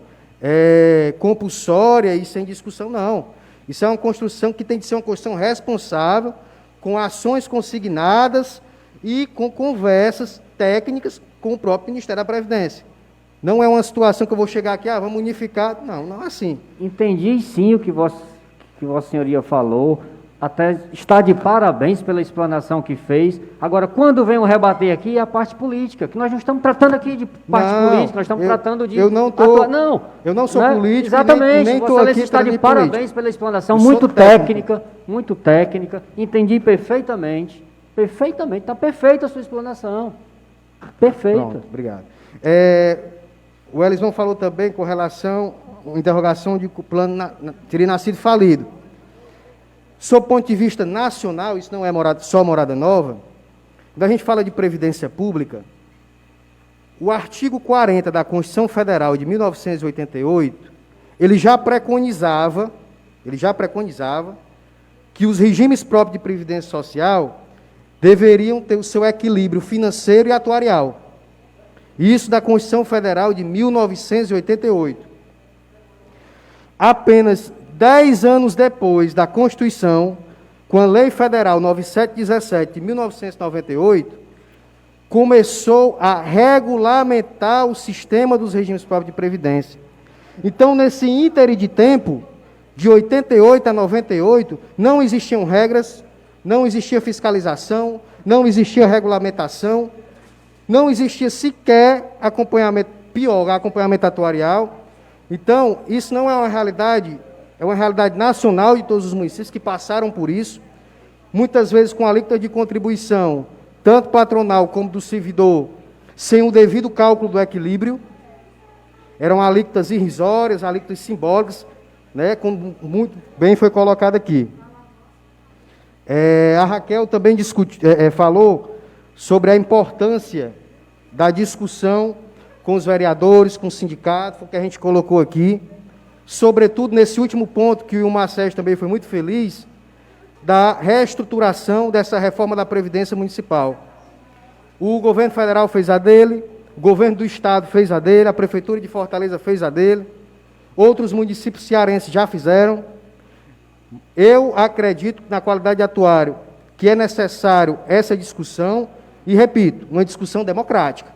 compulsória e sem discussão, não. Isso é uma construção que tem de ser uma construção responsável, com ações consignadas e com conversas técnicas com o próprio Ministério da Previdência. Não é uma situação que eu vou chegar aqui, vamos unificar. Não, não é assim. Entendi sim o que Vossa Senhoria falou. Até está de parabéns pela explanação que fez. Agora, quando vem rebater aqui, é a parte política, que nós não estamos tratando aqui de parte política, nós estamos tratando de... Eu não sou político, exatamente, nem Vossa estou aqui Excelência está de para parabéns político. pela explanação, Eu sou muito técnico. muito técnica, entendi perfeitamente, está perfeita a sua explanação, perfeita. Pronto, obrigado. O Elisman falou também com relação à interrogação de que o plano teria nascido falido. Sob o ponto de vista nacional, isso não é só morada nova, quando a gente fala de previdência pública, o artigo 40 da Constituição Federal de 1988, ele já preconizava que os regimes próprios de previdência social deveriam ter o seu equilíbrio financeiro e atuarial. Isso da Constituição Federal de 1988. Apenas 10 anos depois da Constituição, com a Lei Federal 9717 de 1998, começou a regulamentar o sistema dos regimes próprios de previdência. Então, nesse íntere de tempo, de 88 a 98, não existiam regras, não existia fiscalização, não existia regulamentação, não existia sequer acompanhamento, pior, acompanhamento atuarial. Então, isso não é uma realidade, é uma realidade nacional de todos os municípios que passaram por isso, muitas vezes com alíquota de contribuição, tanto patronal como do servidor, sem o devido cálculo do equilíbrio. Eram alíquotas irrisórias, alíquotas simbólicas, né, como muito bem foi colocado aqui. A Raquel também falou sobre a importância da discussão com os vereadores, com o sindicato, foi o que a gente colocou aqui, sobretudo nesse último ponto, que o Marcelo também foi muito feliz, da reestruturação dessa reforma da Previdência Municipal. O governo federal fez a dele, o governo do estado fez a dele, a prefeitura de Fortaleza fez a dele, outros municípios cearenses já fizeram. Eu acredito, na qualidade de atuário, que é necessário essa discussão, e repito, uma discussão democrática,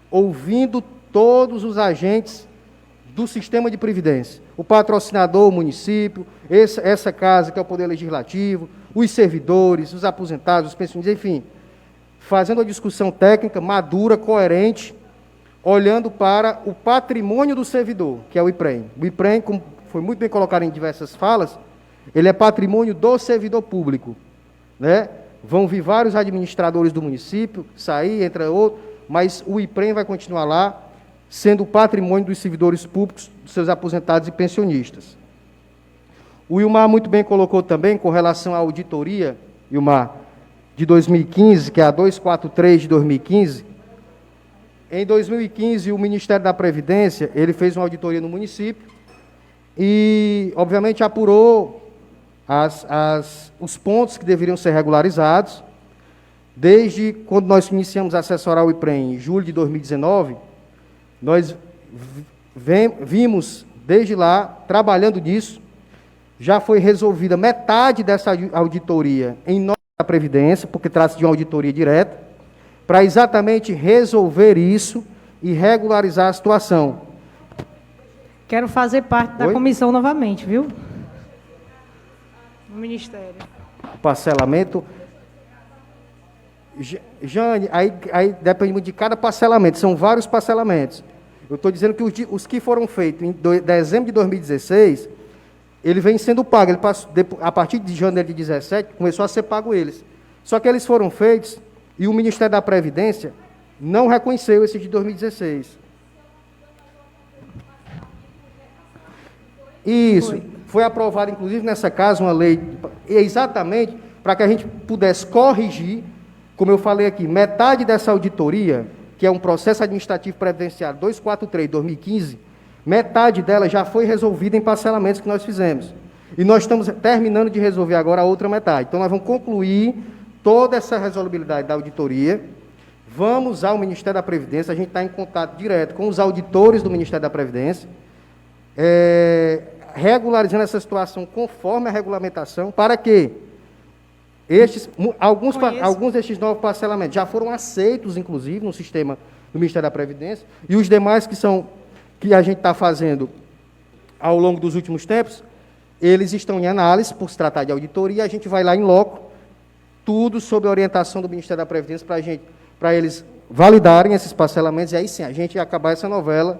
ouvindo todos os agentes do sistema de previdência, o patrocinador, o município, essa casa que é o Poder Legislativo, os servidores, os aposentados, os pensionistas, enfim, fazendo uma discussão técnica, madura, coerente, olhando para o patrimônio do servidor, que é o IPREM. O IPREM, como foi muito bem colocado em diversas falas, ele é patrimônio do servidor público, né? vão vir vários administradores do município, sair, entre outros, mas o IPREM vai continuar lá, sendo patrimônio dos servidores públicos, dos seus aposentados e pensionistas. O Ilmar muito bem colocou também, com relação à auditoria, Ilmar, de 2015, que é a 243 de 2015. Em 2015, o Ministério da Previdência, ele fez uma auditoria no município e, obviamente, apurou os pontos que deveriam ser regularizados. Desde quando nós iniciamos a assessorar o IPREM, em julho de 2019, nós vimos, desde lá, trabalhando nisso. Já foi resolvida metade dessa auditoria em nome da Previdência, porque trata-se de uma auditoria direta, para exatamente resolver isso e regularizar a situação. Quero fazer parte da comissão novamente, viu? No Ministério. O parcelamento. Jane, aí depende muito de cada parcelamento, são vários parcelamentos. Eu estou dizendo que os que foram feitos em dezembro de 2016, ele vem sendo pago. Ele passou, a partir de janeiro de 2017, começou a ser pago eles. Só que eles foram feitos e o Ministério da Previdência não reconheceu esses de 2016. Isso. Foi aprovada, inclusive, nessa casa, uma lei, exatamente para que a gente pudesse corrigir, como eu falei aqui, metade dessa auditoria, que é um processo administrativo previdenciário 243/2015, metade dela já foi resolvida em parcelamentos que nós fizemos. E nós estamos terminando de resolver agora a outra metade. Então, nós vamos concluir toda essa resolubilidade da auditoria, vamos ao Ministério da Previdência, a gente está em contato direto com os auditores do Ministério da Previdência, regularizando essa situação conforme a regulamentação, para que alguns destes novos parcelamentos já foram aceitos, inclusive, no sistema do Ministério da Previdência, e os demais que a gente está fazendo ao longo dos últimos tempos, eles estão em análise, por se tratar de auditoria, e a gente vai lá em loco, tudo sob a orientação do Ministério da Previdência, para eles validarem esses parcelamentos, e aí sim, a gente acabar essa novela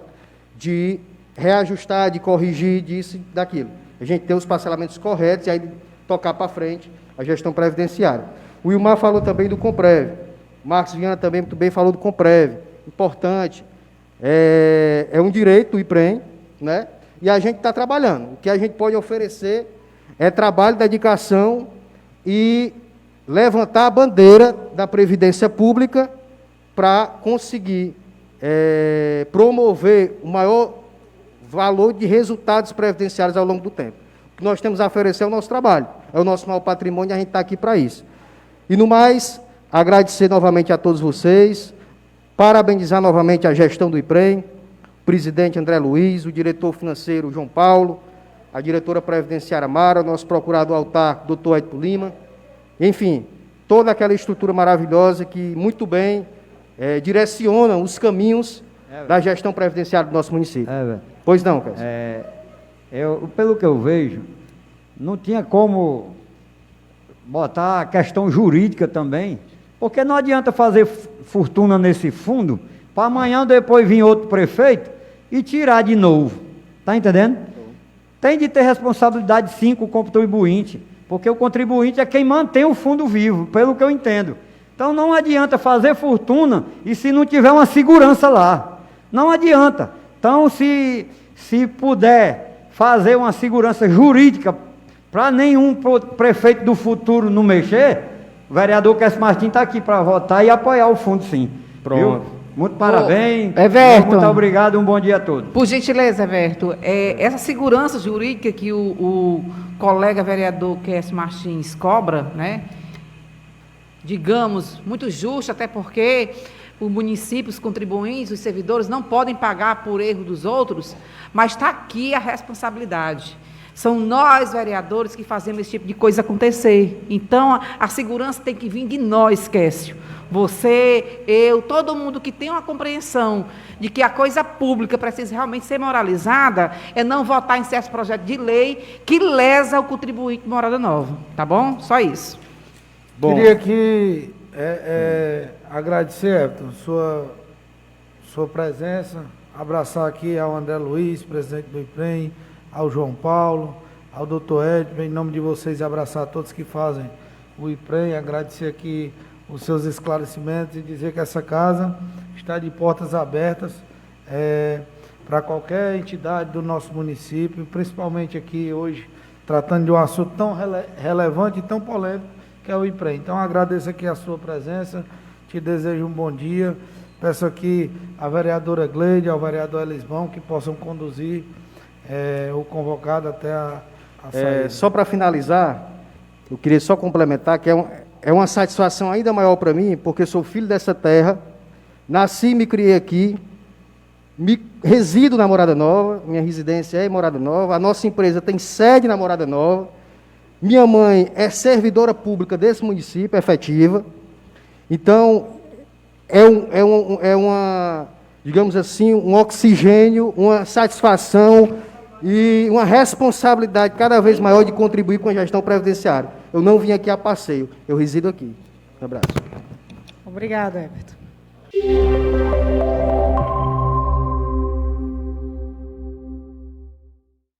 de reajustar, de corrigir, disso e daquilo. A gente ter os parcelamentos corretos e aí tocar para frente a gestão previdenciária. O Ilmar falou também do Comprev. O Marcos Viana também muito bem falou do Comprev. Importante. É um direito do IPREM, né? E a gente está trabalhando. O que a gente pode oferecer é trabalho, dedicação e levantar a bandeira da Previdência Pública para conseguir promover o maior valor de resultados previdenciários ao longo do tempo. O que nós temos a oferecer é o nosso trabalho, é o nosso maior patrimônio e a gente está aqui para isso. E no mais, agradecer novamente a todos vocês, parabenizar novamente a gestão do IPREM, o presidente André Luiz, o diretor financeiro João Paulo, a diretora previdenciária Mara, o nosso procurador autarco, doutor Edson Lima, enfim, toda aquela estrutura maravilhosa que muito bem direciona os caminhos da gestão previdenciária do nosso município. Pois não, Cássio? Pelo que eu vejo, não tinha como botar a questão jurídica também, porque não adianta fazer fortuna nesse fundo, para amanhã depois vir outro prefeito e tirar de novo. Está entendendo? Tem de ter responsabilidade sim com o contribuinte, porque o contribuinte é quem mantém o fundo vivo, pelo que eu entendo. Então não adianta fazer fortuna e se não tiver uma segurança lá. Não adianta. Então, se puder fazer uma segurança jurídica para nenhum prefeito do futuro não mexer, o vereador Cássio Martins está aqui para votar e apoiar o fundo, sim. Pronto. Viu? Muito parabéns. Everton. Muito obrigado, um bom dia a todos. Por gentileza, Everton, essa segurança jurídica que o colega vereador Cássio Martins cobra, né? Digamos, muito justo, até porque o município, os contribuintes, os servidores não podem pagar por erro dos outros, mas está aqui a responsabilidade. São nós, vereadores, que fazemos esse tipo de coisa acontecer. Então, a segurança tem que vir de nós, Cássio. Você, eu, todo mundo que tem uma compreensão de que a coisa pública precisa realmente ser moralizada, é não votar em certos projetos de lei que lesa o contribuinte de morada nova. Tá bom? Só isso. Bom. Queria aqui agradecer, Everton, sua presença, abraçar aqui ao André Luiz, presidente do IPREM, ao João Paulo, ao doutor Edson, em nome de vocês, abraçar a todos que fazem o IPREM, agradecer aqui os seus esclarecimentos e dizer que essa casa está de portas abertas para qualquer entidade do nosso município, principalmente aqui hoje, tratando de um assunto tão relevante e tão polêmico, que é o IPREM. Então, agradeço aqui a sua presença, te desejo um bom dia, peço aqui à vereadora Gleide, ao vereador Elisbão, que possam conduzir o convocado até a saída. Só para finalizar, eu queria só complementar que é uma satisfação ainda maior para mim, porque sou filho dessa terra, nasci e me criei aqui, resido na Morada Nova, minha residência é em Morada Nova, a nossa empresa tem sede na Morada Nova, minha mãe é servidora pública desse município, efetiva, então é uma, digamos assim, um oxigênio, uma satisfação e uma responsabilidade cada vez maior de contribuir com a gestão previdenciária. Eu não vim aqui a passeio, eu resido aqui. Um abraço. Obrigada, Everton.